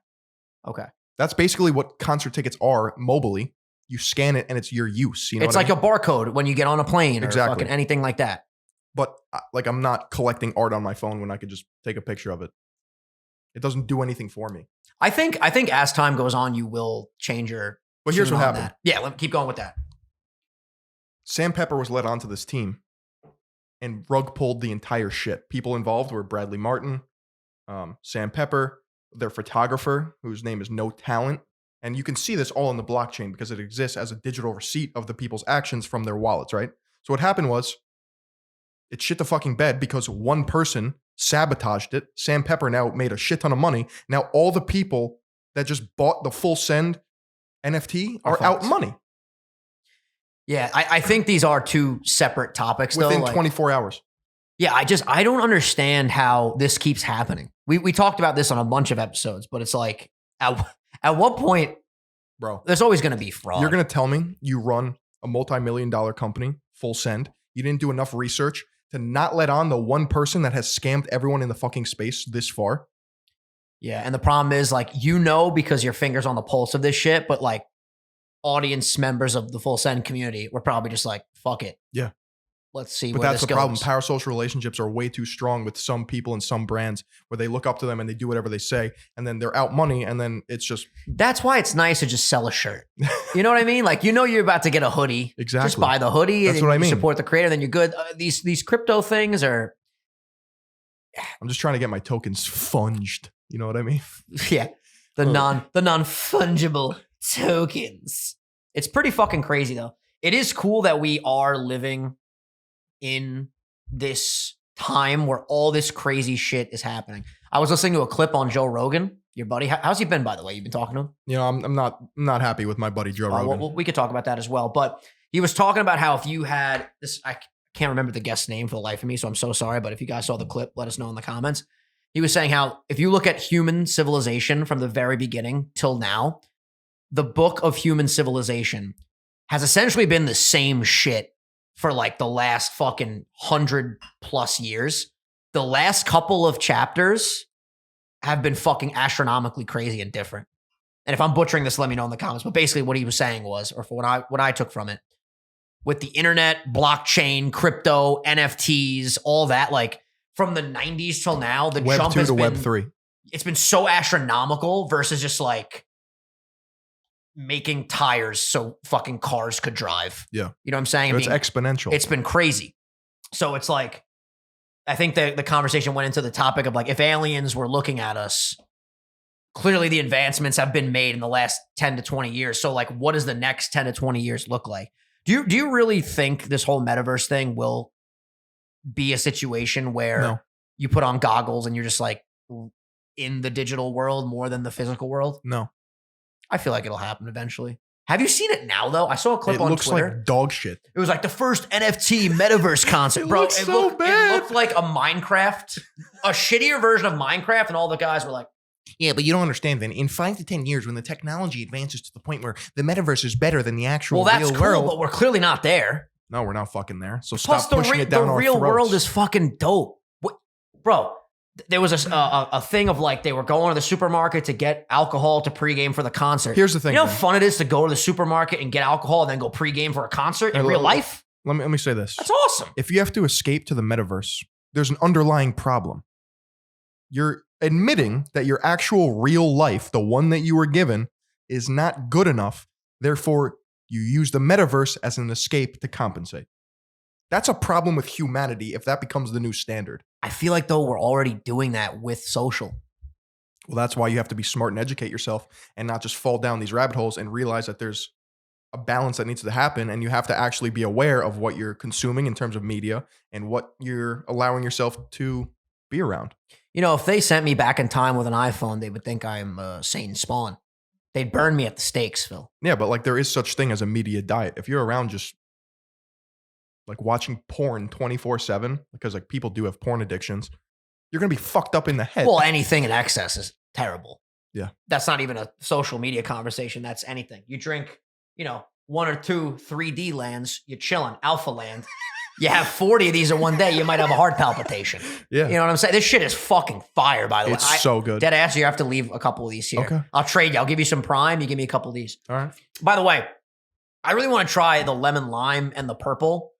That's basically what concert tickets are mobily. You scan it and it's your use. You know It's what like I mean? a barcode when you get on a plane or Exactly. fucking anything like that. But like, I'm not collecting art on my phone when I could just take a picture of it. It doesn't do anything for me. I think as time goes on, you will change your. But here's tune what on happened. that. Yeah, keep going with that. Sam Pepper was led onto this team and rug pulled the entire shit. People involved were Bradley Martin, Sam Pepper, their photographer, whose name is No Talent. And you can see this all in the blockchain because it exists as a digital receipt of the people's actions from their wallets, right? So what happened was it shit the fucking bed because one person sabotaged it. Sam Pepper now made a shit ton of money. Now all the people that just bought the Full Send NFT are out money Yeah, I think these are two separate topics within though. Like, 24 hours. yeah, I don't understand how this keeps happening. We talked about this on a bunch of episodes, but it's like at what point, Bro, there's always going to be fraud. you're going to tell me you run a multi-million-dollar company, Full Send. You didn't do enough research to not let on the one person that has scammed everyone in the fucking space this far? Yeah, and the problem is like, because your finger's on the pulse of this shit, but like audience members of the Full Send community were probably just like, fuck it. Yeah. Let's see But where that's this the problem. goes. Parasocial relationships are way too strong with some people and some brands where they look up to them and they do whatever they say, and then they're out money, and then it's just That's why it's nice to just sell a shirt. You know what I mean? Like, you're about to get a hoodie. exactly. Just buy the hoodie. That's and what I you mean. Support the creator, then you're good. These crypto things are, I'm just trying to get my tokens funged. You know what I mean? yeah, the non-fungible tokens. It's pretty fucking crazy though. It is cool that we are living in this time where all this crazy shit is happening. I was listening to a clip on Joe Rogan, your buddy. How's he been, by the way? You've been talking to him? You know, I'm not happy with my buddy Joe Rogan. Well, we could talk about that as well. But he was talking about how if you had this, I can't remember the guest's name for the life of me, so I'm so sorry. But if you guys saw the clip, let us know in the comments. He was saying how if you look at human civilization from the very beginning till now, the book of human civilization has essentially been the same shit for like the last fucking 100+ years. The last couple of chapters have been fucking astronomically crazy and different. And if I'm butchering this, let me know in the comments. But basically what he was saying was, or for what I took from it, with the internet, blockchain, crypto, NFTs, all that, like from the 90s till now, the Web jump 2 has to been, Web 3. it's been so astronomical versus just like making tires so fucking cars could drive. Yeah. You know what I'm saying? It's exponential. It's been crazy. So it's like, I think the conversation went into the topic of like, if aliens were looking at us, clearly the advancements have been made in the last 10 to 20 years. So like, what does the next 10 to 20 years look like? Do you really think this whole metaverse thing will be a situation where No. you put on goggles and you're just like in the digital world more than the physical world? No. I feel like it'll happen eventually. Have you seen it now though? I saw a clip It on looks Twitter. like dog shit. It was like the first NFT Metaverse concert, It bro. looks so bad. It looked like a Minecraft, a shittier version of Minecraft, and all the guys were like, Yeah, but you don't understand, Vin. In 5 to 10 years, when the technology advances to the point where the metaverse is better than the actual Well, that's real cool, world. but we're clearly not there. No, we're not fucking there. So Plus, stop pushing it down the our real throats. world is fucking dope. Bro, there was a thing of like they were going to the supermarket to get alcohol to pregame for the concert. Here's the thing. You know how Vin. fun it is to go to the supermarket and get alcohol and then go pregame for a concert in real life? Let me say this. That's awesome. If you have to escape to the metaverse, there's an underlying problem. You're admitting that your actual real life, the one that you were given, is not good enough. Therefore, you use the metaverse as an escape to compensate. That's a problem with humanity if that becomes the new standard. I feel like, though, we're already doing that with social. Well, that's why you have to be smart and educate yourself and not just fall down these rabbit holes and realize that there's a balance that needs to happen, and you have to actually be aware of what you're consuming in terms of media and what you're allowing yourself to be around. You know, if they sent me back in time with an iPhone, they would think I'm Satan Spawn. They'd burn me at the stakes, Phil. Yeah, but like there is such thing as a media diet. If you're around just like watching porn 24/7, because like people do have porn addictions, you're going to be fucked up in the head. Well, anything in excess is terrible. Yeah. That's not even a social media conversation. That's anything. You drink, 1 or 2 3D lands, you're chilling, alpha land. You have 40 of these in one day, you might have a heart palpitation. Yeah. You know what I'm saying? This shit is fucking fire, by the way. It's so good. Dead ass, you have to leave a couple of these here. Okay. I'll trade you. I'll give you some Prime. You give me a couple of these. All right. By the way, I really want to try the lemon lime and the purple.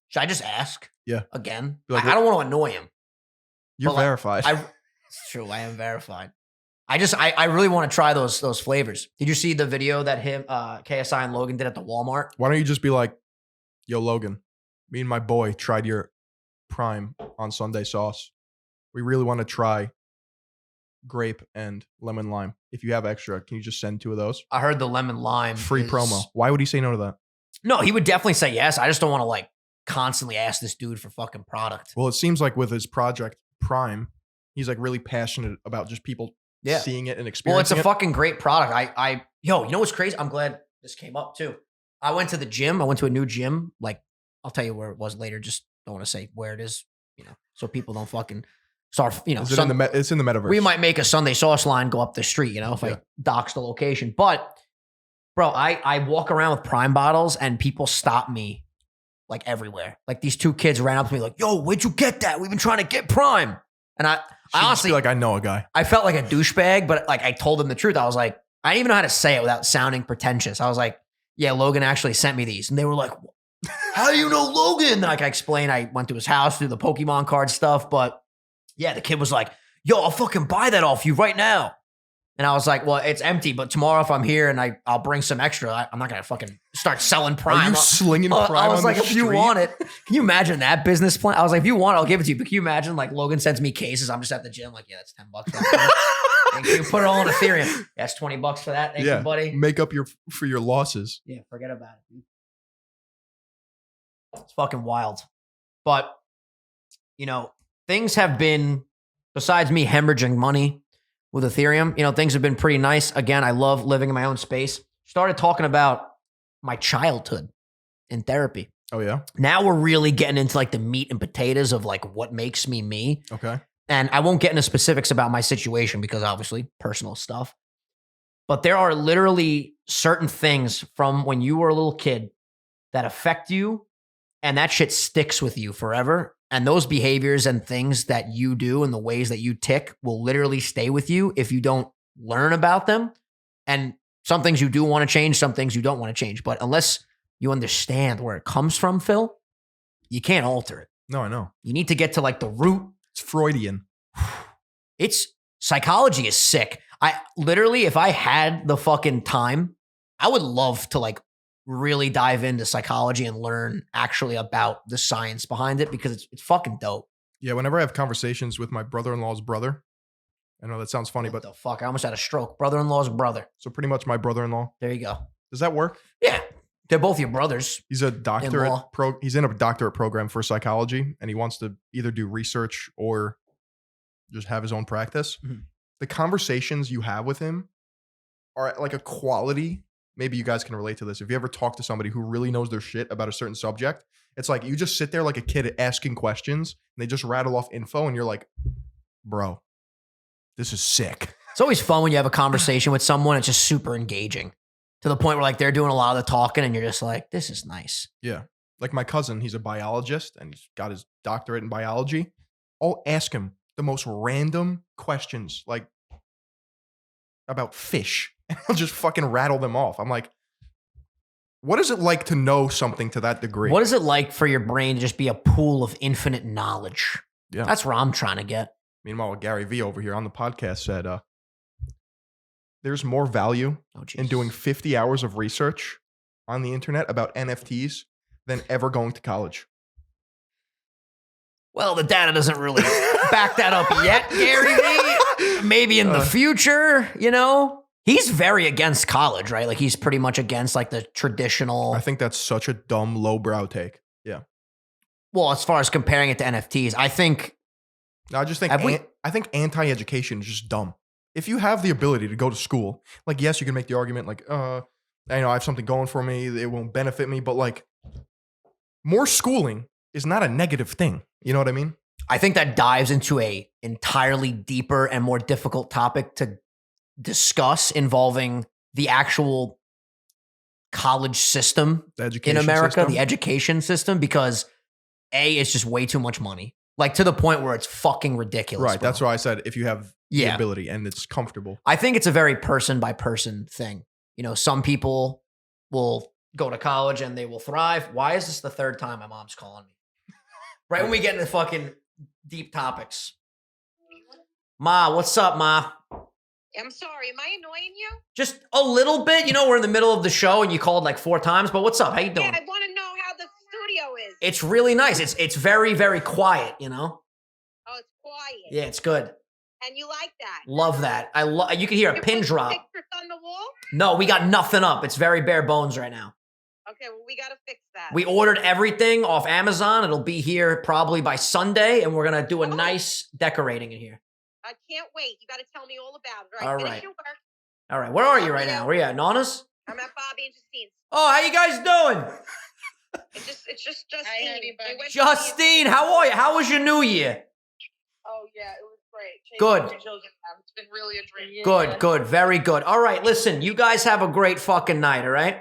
Should I just ask? Yeah. Again? Like, I don't want to annoy him. You're But, like, verified. It's true. I am verified. I really want to try those flavors. Did you see the video that him, KSI and Logan did at the Walmart? Why don't you just be like, yo, Logan, me and my boy tried your Prime on Sunday Sauce. We really want to try grape and lemon lime. If you have extra, can you just send 2 of those? I heard the lemon lime. Free is- promo. Why would he say no to that? No, he would definitely say yes. I just don't want to like constantly ask this dude for fucking product. Well, it seems like with his project Prime, he's like really passionate about just people Yeah. seeing it and Well, experiencing it's a it. fucking great product. You know what's crazy? I'm glad this came up too. I went to the gym. I went to a new gym. Like, I'll tell you where it was later. Just don't want to say where it is, so people don't fucking start, Is it it's in the metaverse. we might make a Sunday Sauce line go up the street, if I dox the location. But, bro, I walk around with Prime bottles and people stop me like everywhere. Like these 2 kids ran up to me like, yo, where'd you get that? We've been trying to get Prime. And I honestly, feel like I know a guy. I felt like a douchebag, but like I told them the truth. I was like, I didn't even know how to say it without sounding pretentious. I was like, yeah, Logan actually sent me these. And they were like, how do you know Logan? Like I explained, I went to his house, through the Pokimane card stuff. But yeah, the kid was like, yo, I'll fucking buy that off you right now. And I was like, well, it's empty, but tomorrow if I'm here and I'll bring some extra, I'm not going to fucking start selling Prime. Are you slinging Prime I was on like, the if you street? want it, can you imagine that business plan? I was like, if you want it, I'll give it to you. But can you imagine like Logan sends me cases? I'm just at the gym. Like, yeah, that's $10. Thank you. Put it all on Ethereum. That's $20 for that. Thank you, buddy. Make up for your losses. Yeah, forget about it, dude. It's fucking wild. But, things have been, besides me hemorrhaging money with Ethereum, things have been pretty nice. Again, I love living in my own space. Started talking about my childhood in therapy. Oh, yeah? Now we're really getting into like the meat and potatoes of like what makes me me. Okay. And I won't get into specifics about my situation because obviously personal stuff. But there are literally certain things from when you were a little kid that affect you, and that shit sticks with you forever. And those behaviors and things that you do and the ways that you tick will literally stay with you if you don't learn about them. And some things you do want to change, some things you don't want to change. But unless you understand where it comes from, Phil, you can't alter it. No, I know. You need to get to like the root. It's Freudian. It's psychology is sick. I literally, if I had the fucking time, I would love to like really dive into psychology and learn actually about the science behind it because it's fucking dope. Yeah, whenever I have conversations with my brother-in-law's brother, I know that sounds funny, What but the fuck? I almost had a stroke. Brother-in-law's brother. so pretty much my brother-in-law. There you go. Does that work? Yeah. They're both your brothers. He's a doctorate In-law. he's in a doctorate program for psychology, and he wants to either do research or just have his own practice. Mhm. The conversations you have with him are at like a quality. Maybe you guys can relate to this. If you ever talk to somebody who really knows their shit about a certain subject, it's like you just sit there like a kid asking questions and they just rattle off info and you're like, bro, this is sick. It's always fun when you have a conversation with someone. It's just super engaging to the point where like they're doing a lot of the talking and you're just like, this is nice. Yeah. Like my cousin, he's a biologist and he's got his doctorate in biology. I'll ask him the most random questions, like about fish. And he'll just fucking rattle them off. I'm like, what is it like to know something to that degree? What is it like for your brain to just be a pool of infinite knowledge? Yeah. That's where I'm trying to get. Meanwhile, Gary Vee over here on the podcast said, there's more value in doing 50 hours of research on the internet about NFTs than ever going to college. Well, the data doesn't really back that up yet, Gary Vee. Maybe in the future, you know? He's very against college, right? Like he's pretty much against like the traditional. I think that's such a dumb, lowbrow take. Yeah. Well, as far as comparing it to NFTs, I think. No, I just think I think anti-education is just dumb. If you have the ability to go to school, like yes, you can make the argument like, I have something going for me, it won't benefit me, but like more schooling is not a negative thing. You know what I mean? I think that dives into a entirely deeper and more difficult topic to discuss involving the actual college system in America, the education system, because A, it's just way too much money. Like to the point where it's fucking ridiculous. Right. Bro. That's why I said if you have the ability and it's comfortable. I think it's a very person by person thing. You know, some people will go to college and they will thrive. Why is this the third time my mom's calling me? Right when we get into fucking deep topics. Ma, what's up, Ma? I'm sorry. Am I annoying you? Just a little bit. You know, we're in the middle of the show and you called like 4 times, but what's up? How you doing? Yeah, I want to know how the studio is. It's really nice. It's very, very quiet, you know? Oh, it's quiet. Yeah, it's good. And you like that? Love that. You can hear a pin drop. Pictures on the wall? No, we got nothing up. It's very bare bones right now. Okay, well, we got to fix that. We ordered everything off Amazon. It'll be here probably by Sunday, and we're going to do a nice decorating in here. I can't wait. You got to tell me all about it. All Finish right. your work. All right. Where are you right now? Where you at? Nana's? I'm at Bobby and Justine's. Oh, how you guys doing? It's just Justine. They went to Justine, how are you? How was your New Year? Oh, yeah, it was great. Good. It's been really a dream. Good, good. Very good. All right, listen, you guys have a great fucking night, all right?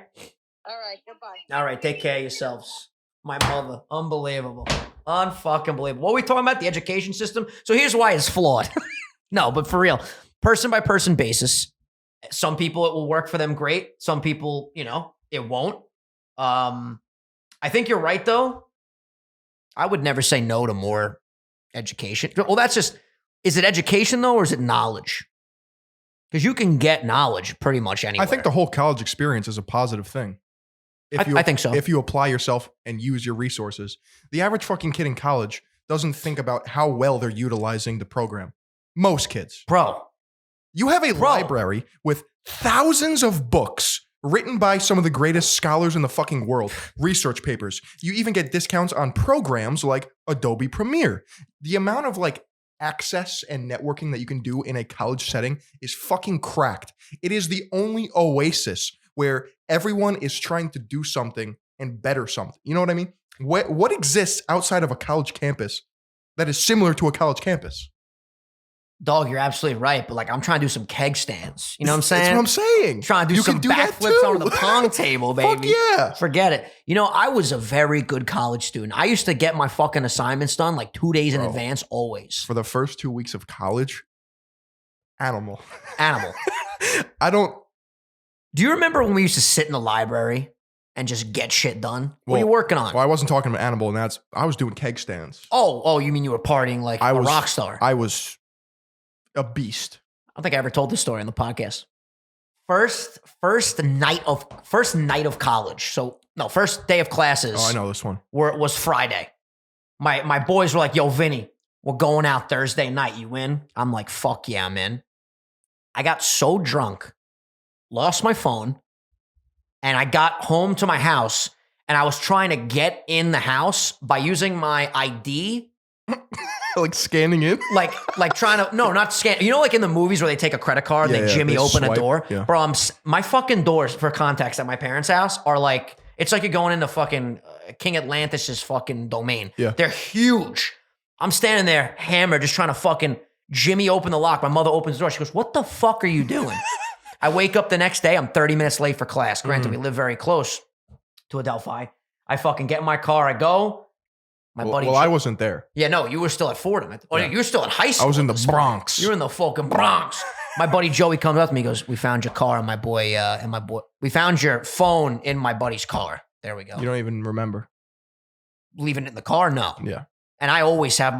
All right, goodbye. All right, take care of yourselves. My mother. Unbelievable. Unfucking believable. What are we talking about? The education system? So here's why it's flawed. No, but for real. Person by person basis. Some people it will work for them great. Some people, you know, it won't. I think you're right though. I would never say no to more education. Well, that's just, is it education though, or is it knowledge? Because you can get knowledge pretty much anywhere. I think the whole college experience is a positive thing. I think so. If you apply yourself and use your resources, the average fucking kid in college doesn't think about how well they're utilizing the program. Most kids. Bro. You have a library with thousands of books written by some of the greatest scholars in the fucking world, research papers. You even get discounts on programs like Adobe Premiere. The amount of like access and networking that you can do in a college setting is fucking cracked. It is the only oasis where everyone is trying to do something and better something. You know what I mean? What exists outside of a college campus that is similar to a college campus? Dog, you're absolutely right. But like, I'm trying to do some keg stands. You know what I'm saying? That's what I'm saying. Trying to do some backflips on the pong table, baby. Fuck yeah. Forget it. You know, I was a very good college student. I used to get my fucking assignments done like 2 days in advance, always. For the first 2 weeks of college, animal. Do you remember when we used to sit in the library and just get shit done? What are you working on? Well, I wasn't talking about animal, and I was doing keg stands. Oh, you mean you were partying like a rock star? I was a beast. I don't think I ever told this story on the podcast. First night of college. So no, first day of classes. Oh, I know this one. Was Friday. My boys were like, "Yo, Vinny, we're going out Thursday night. You in?" I'm like, "Fuck yeah, I'm in." I got so drunk, lost my phone, and I got home to my house, and I was trying to get in the house by using my ID. Like scanning in? Like trying to, no, not scan. You know, like in the movies where they take a credit card and they Jimmy open a door? Yeah. Bro, my fucking doors, for context, at my parents' house are like, it's like you're going into fucking King Atlantis' fucking domain. Yeah. They're huge. I'm standing there, hammered, just trying to fucking Jimmy opened the lock. My mother opens the door. She goes, what the fuck are you doing? I wake up the next day. I'm 30 minutes late for class. Granted, we live very close to Adelphi. I fucking get in my car. I go. My buddy. Well, I wasn't there. Yeah, no, you were still at Fordham. Yeah. You were still in high school. I was in the Bronx. You're in the fucking Bronx. My buddy Joey comes up to me. He goes, we found your car and my boy, we found your phone in my buddy's car. There we go. You don't even remember. Leaving it in the car? No. Yeah. And I always have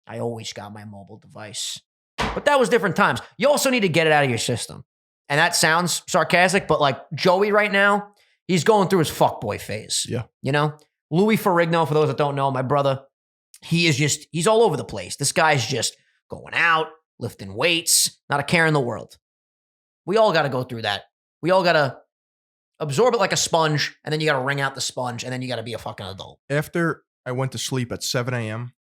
I always got my mobile device. But that was different times. You also need to get it out of your system. And that sounds sarcastic, but like Joey right now, he's going through his fuckboy phase. Yeah. You know? Louis Ferrigno, for those that don't know, my brother, he's all over the place. This guy's just going out, lifting weights, not a care in the world. We all got to go through that. We all got to absorb it like a sponge, and then you got to wring out the sponge, and then you got to be a fucking adult. After I went to sleep at 7 a.m.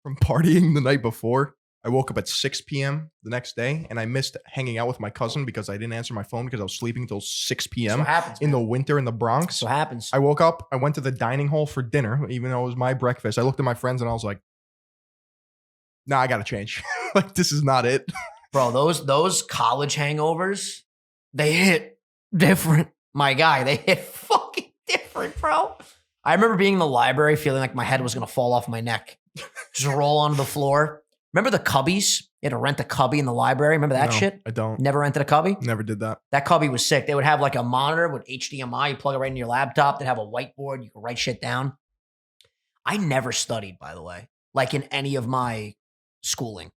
from partying the night before, I woke up at 6 p.m. the next day, and I missed hanging out with my cousin because I didn't answer my phone because I was sleeping until 6 p.m. So happens, in the winter in the Bronx. So happens. I woke up, I went to the dining hall for dinner, even though it was my breakfast. I looked at my friends and I was like, nah, I gotta change. Like, this is not it. Bro, those college hangovers, they hit different. My guy, they hit fucking different, bro. I remember being in the library feeling like my head was gonna fall off my neck. Just roll onto the floor. Remember the cubbies? You had to rent a cubby in the library. Remember that No, shit? I don't. Never rented a cubby? Never did that. That cubby was sick. They would have like a monitor with HDMI. You plug it right into your laptop. They'd have a whiteboard. You could write shit down. I never studied, by the way, like in any of my schooling.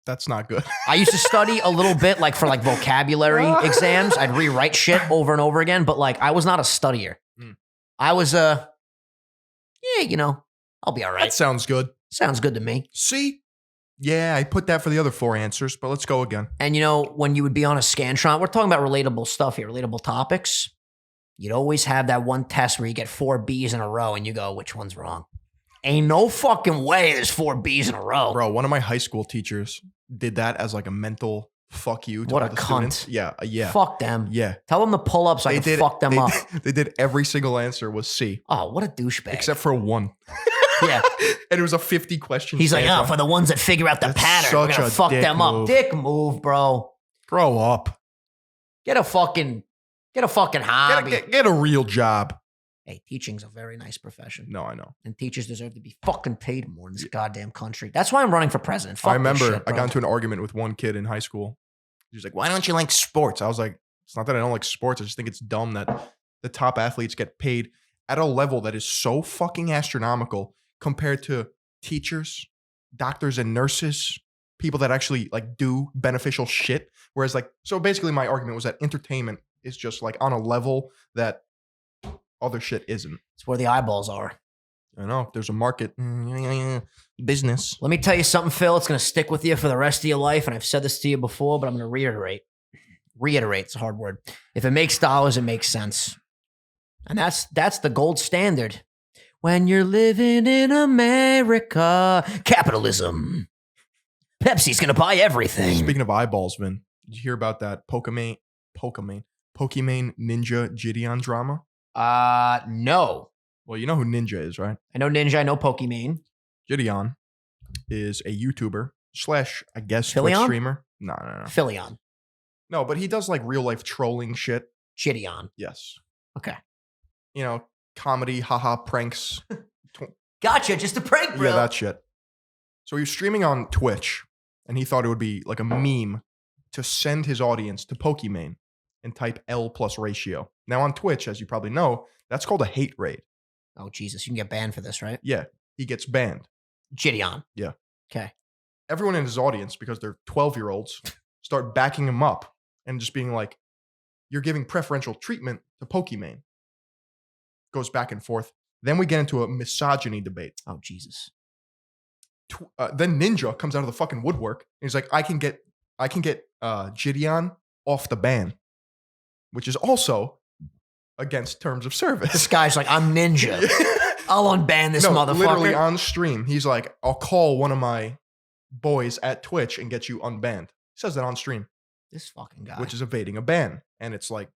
That's not good. I used to study a little bit, like for like vocabulary exams. I'd rewrite shit over and over again, but like I was not a studier. I was yeah, you know, I'll be all right. That sounds good. Sounds good to me. See? Yeah, I put that for the other 4 answers, but let's go again. And you know, when you would be on a Scantron, we're talking about relatable stuff here, relatable topics. You'd always have that one test where you get 4 B's in a row and you go, which one's wrong? Ain't no fucking way there's 4 B's in a row. Bro, one of my high school teachers did that as like a mental fuck you to What all a the cunt. students. Yeah. Fuck them. Yeah. Tell them to pull up so I can fuck them up. They did every single answer was C. Oh, what a douchebag. Except for one. Yeah. And it was a 50 question. He's like, sample. oh, for the ones that figure out the That's pattern, we're such gonna a fuck dick them up. move. Dick move, bro. Grow up. Get a fucking hobby. Get a real job. Hey, teaching's a very nice profession. No, I know. And teachers deserve to be fucking paid more in this goddamn country. That's why I'm running for president. Fuck I remember this shit, I bro. got into an argument with one kid in high school. He was like, why don't you like sports? I was like, it's not that I don't like sports. I just think it's dumb that the top athletes get paid at a level that is so fucking astronomical compared to teachers, doctors and nurses, people that actually like do beneficial shit. Whereas like, so basically my argument was that entertainment is just like on a level that other shit isn't. It's where the eyeballs are. I know. If there's a market, business. Let me tell you something, Phil. It's going to stick with you for the rest of your life. And I've said this to you before, but I'm going to reiterate. Reiterate. It's a hard word. If it makes dollars, it makes sense. And that's the gold standard. When you're living in America, capitalism. Pepsi's going to buy everything. Speaking of eyeballs, Vin, did you hear about that Pokimane Ninja Gideon drama? No. Well, you know who Ninja is, right? I know Ninja. I know Pokimane. Gideon is a YouTuber / I guess Twitch Philion? streamer. No. Philion. No, but he does like real life trolling shit. Gideon. Yes. Okay. You know, comedy, haha, pranks. Gotcha. Just a prank, bro. Yeah, that shit. So he was streaming on Twitch, and he thought it would be like a meme to send his audience to Pokimane and type L plus ratio. Now on Twitch, as you probably know, that's called a hate raid. Oh, Jesus. You can get banned for this, right? Yeah, he gets banned. Gideon. Yeah. Okay. Everyone in his audience, because they're 12-year-olds, start backing him up and just being like, you're giving preferential treatment to Pokimane. Goes back and forth. Then we get into a misogyny debate. Oh, Jesus. Then Ninja comes out of the fucking woodwork. And he's like, I can get Gideon off the ban, which is also against terms of service. This guy's like, I'm Ninja. I'll unban this motherfucker. Literally on stream, he's like, I'll call one of my boys at Twitch and get you unbanned. He says that on stream. This fucking guy. Which is evading a ban. And it's like,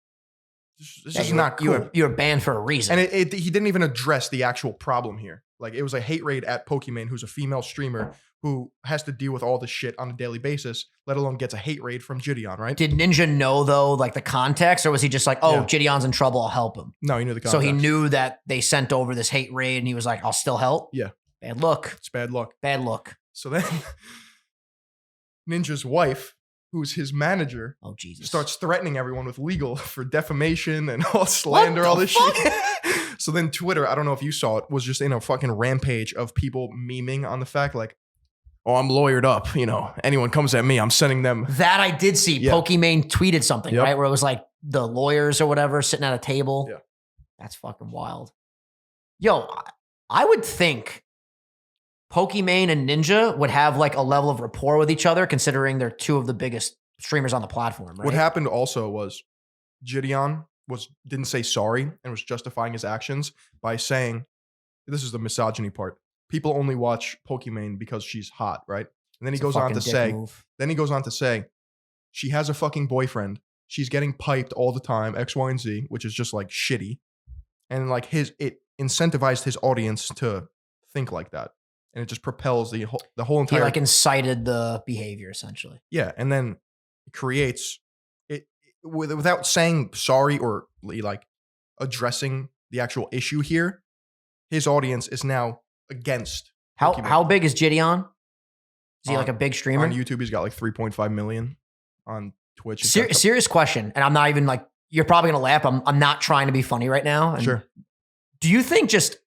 this Yeah, is not cool. You're banned for a reason. And he didn't even address the actual problem here. Like it was a hate raid at Pokimane, who's a female streamer who has to deal with all this shit on a daily basis, let alone gets a hate raid from Gideon, right? Did Ninja know though, like the context, or was he just like, oh, Yeah. Gideon's in trouble, I'll help him? No, he knew the context. So he knew that they sent over this hate raid and he was like, I'll still help? Yeah. Bad look. It's bad luck. Bad look. So then Ninja's wife, who's his manager, Oh, Jesus. starts threatening everyone with legal for defamation and all slander, all the this shit. So then Twitter, I don't know if you saw it, was just in a fucking rampage of people memeing on the fact like, oh, I'm lawyered up. You know, anyone comes at me, I'm sending them. That I did see. Yeah. Pokimane tweeted something, Yep. right? Where it was like the lawyers or whatever sitting at a table. Yeah. That's fucking wild. Yo, I would think Pokimane and Ninja would have like a level of rapport with each other, considering they're two of the biggest streamers on the platform, right? What happened also was Gideon didn't say sorry and was justifying his actions by saying, this is the misogyny part. People only watch Pokimane because she's hot, right? And then he It's a goes on fucking to dick say, move. she has a fucking boyfriend. She's getting piped all the time, X, Y, and Z, which is just like shitty. And like it incentivized his audience to think like that. And it just propels the whole He entire like incited the behavior essentially. yeah, and then it creates it without saying sorry or like addressing the actual issue here. His audience is now against Pokimane. How big is Gideon? Is he like a On- big streamer? On YouTube, he's got like 3.5 million. On Twitch, he's got Serious question, and I'm not even like, you're probably gonna laugh. I'm not trying to be funny right now. And sure. do you think just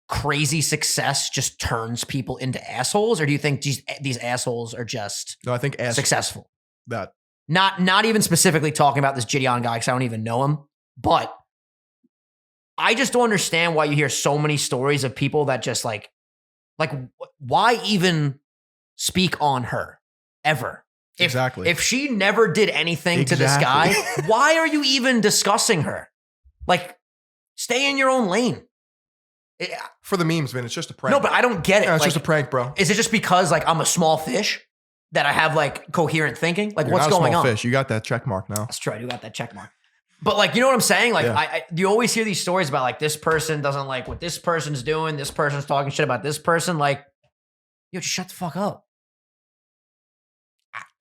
crazy success just turns people into assholes, or do you think these assholes are just No, I think as successful? that Not even specifically talking about this Gideon guy because I don't even know him, but I just don't understand why you hear so many stories of people that just like why even speak on her ever? exactly. If she never did anything to this guy, Exactly. why are you even discussing her? Like, stay in your own lane. For the memes, man, it's just a prank. No, but I don't get it. Yeah, it's Like, just a prank, bro. is it just because like I'm a small fish that I have like coherent thinking? Like, You're what's not a going small on? fish. You got that check mark now. That's true. You got that check mark. But like, you know what I'm saying? Like, Yeah. you always hear these stories about like this person doesn't like what this person's doing. This person's talking shit about this person. Like, yo, just shut the fuck up.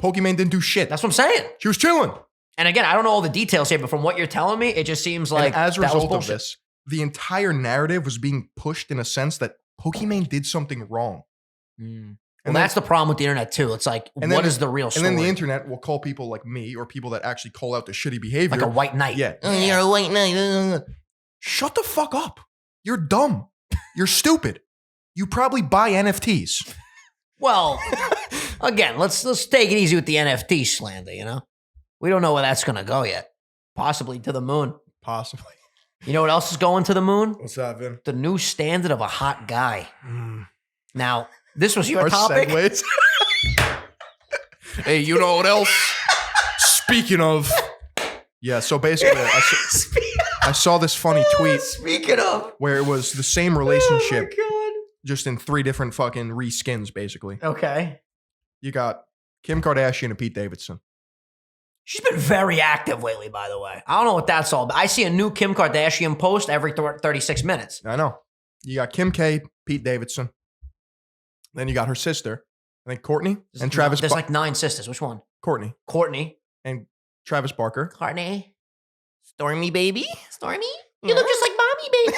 Pokimane didn't do shit. That's what I'm saying. She was chilling. And again, I don't know all the details here, but from what you're telling me, it just seems like and as a that was result of bullshit. this, the entire narrative was being pushed in a sense that Pokimane did something wrong. Well, And that's the problem with the internet too. It's like, And what then- is the real And story? then the internet will call people like me or people that actually call out the shitty behavior. like a white knight. Yeah. Oh, you're a white knight. Shut the fuck up. You're dumb. You're stupid. You probably buy NFTs. Well, again, let's take it easy with the NFT slander, you know? We don't know where that's going to go yet. Possibly to the moon. Possibly. You know what else is going to the moon? What's that, Vin? The new standard of a hot guy. Now, this was your Our topic. segues. Hey, you know what else? Speaking of. Yeah, so basically, I saw this funny tweet Speaking of. where it was the same relationship, Oh just in 3 different fucking reskins, basically. my God. Okay. You got Kim Kardashian and Pete Davidson. She's been very active lately, by the way. I don't know what that's all about. I see a new Kim Kardashian post every 36 minutes. I know. You got Kim K, Pete Davidson. Then you got her sister, I think Courtney and Travis. There's like 9 sisters. Which one? Courtney Courtney. and Travis Barker. Courtney. Stormy, baby. Stormy? You look just like mommy, baby.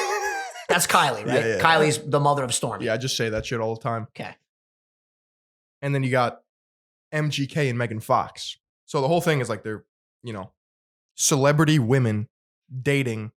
That's Kylie, right? Yeah, yeah. Kylie's the mother of Stormy. Yeah, I just say that shit all the time. Okay. And then you got MGK and Megan Fox. So the whole thing is like they're, celebrity women dating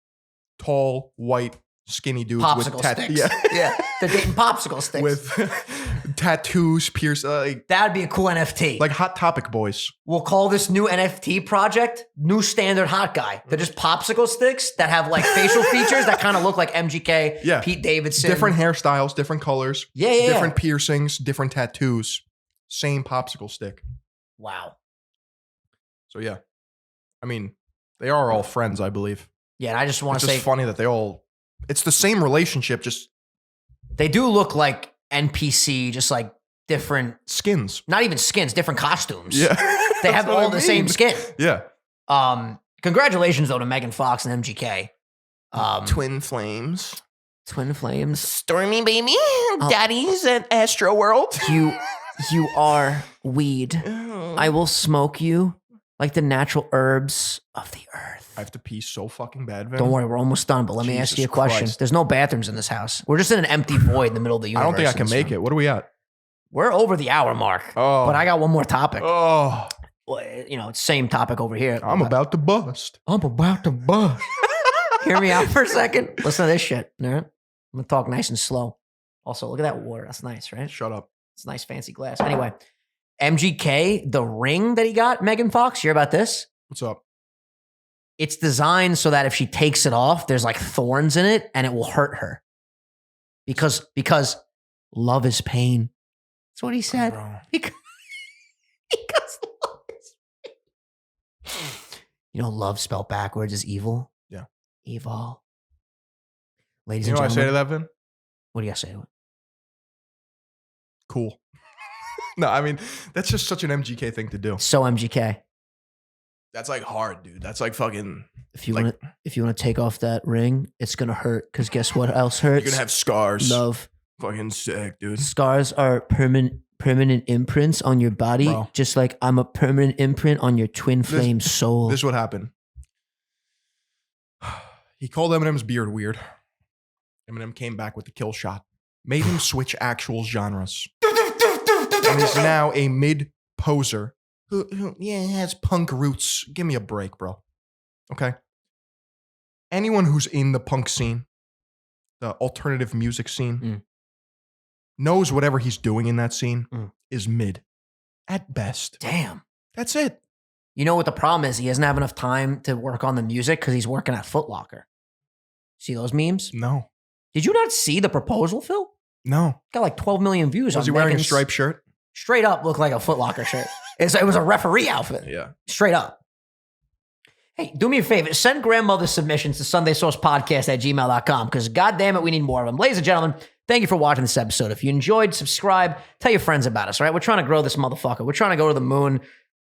tall, white, skinny dudes with Popsicle sticks. Yeah. Yeah. They're dating popsicle sticks. with tattoos, pierced, That'd be a cool NFT. like Hot Topic boys. We'll call this new NFT project New Standard Hot Guy. They're just popsicle sticks that have like facial features that kind of look like MGK, Yeah. Pete Davidson. Different hairstyles, different colors, Yeah, yeah, different piercings, different tattoos, same popsicle stick. Wow. So yeah, I mean, they are all friends, I believe. Yeah, and I just want It's to just say funny that it's the same relationship, just they do look like NPC, just like different, skins. not even skins, different costumes. Yeah. They That's have what all I the same mean. skin. Yeah. Congratulations though to Megan Fox and MGK. Twin flames. Twin flames. Stormy baby, daddy's at Astro World. You are weed. I will smoke you like the natural herbs of the earth. I have to pee so fucking bad, Vin. Don't worry, we're almost done, but let me ask Jesus you a question. Christ. There's no bathrooms in this house. We're just in an empty void in the middle of the I universe. don't think I can make it. What are we at? We're over the hour mark. Oh. But I got one more topic. Oh, Well, you know, it's same topic over here. I'm about to bust. I'm about to bust. Hear me out for a second. Listen to this shit. All right? I'm going to talk nice and slow. Also, look at that water. That's nice, right? Shut up. It's a nice fancy glass. Anyway, MGK, the ring that he got, Megan Fox, you hear about this? What's up? It's designed so that if she takes it off, there's like thorns in it and it will hurt her. Because love is pain. That's what he said. Bro. Because love is pain. You know, love spelled backwards is evil. Yeah. Evil. Ladies You know and what I say to gentlemen. that, Vin? What do you say to it? Cool. No, I mean, that's just such an MGK thing to do. So MGK, That's like hard, dude. That's like fucking. if you Like- want to take off that ring, it's gonna hurt. Because guess what else hurts? You're gonna have scars. Love. Fucking sick, dude. Scars are permanent imprints on your body, Bro. just like I'm a permanent imprint on your twin flame soul. This is what happened. He called Eminem's beard weird. Eminem came back with the kill shot. Made him switch actual genres. And is now a mid-poser who has punk roots. Give me a break, bro. Okay? Anyone who's in the punk scene, the alternative music scene, knows whatever he's doing in that scene is mid. At best. Damn. That's it. You know what the problem is? He doesn't have enough time to work on the music because he's working at Foot Locker. See those memes? No. Did you not see the proposal, Phil? No. Got like 12 million views. Was on he wearing a Megan's- striped shirt? Straight up looked like a Foot Locker shirt. It was a referee outfit. Yeah. Straight up. Hey, do me a favor. Send grandmother submissions to sundaysaucepodcast@gmail.com because goddamn it, we need more of them. Ladies and gentlemen, thank you for watching this episode. If you enjoyed, subscribe. Tell your friends about us, all right? We're trying to grow this motherfucker. We're trying to go to the moon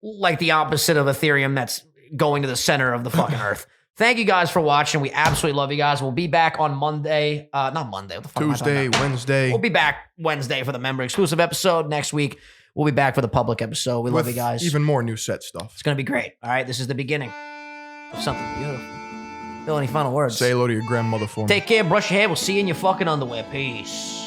like the opposite of Ethereum that's going to the center of the fucking earth. Thank you guys for watching. We absolutely love you guys. We'll be back on Monday. Not Monday. What the fuck am I talking Tuesday, about? Wednesday. We'll be back Wednesday for the member exclusive episode. Next week, we'll be back for the public episode. We love you with guys. Even more new set stuff. It's going to be great. All right. This is the beginning of something beautiful. Bill, any final words? Say hello to your grandmother for me. Take care. Brush your hair. We'll see you in your fucking underwear. Peace.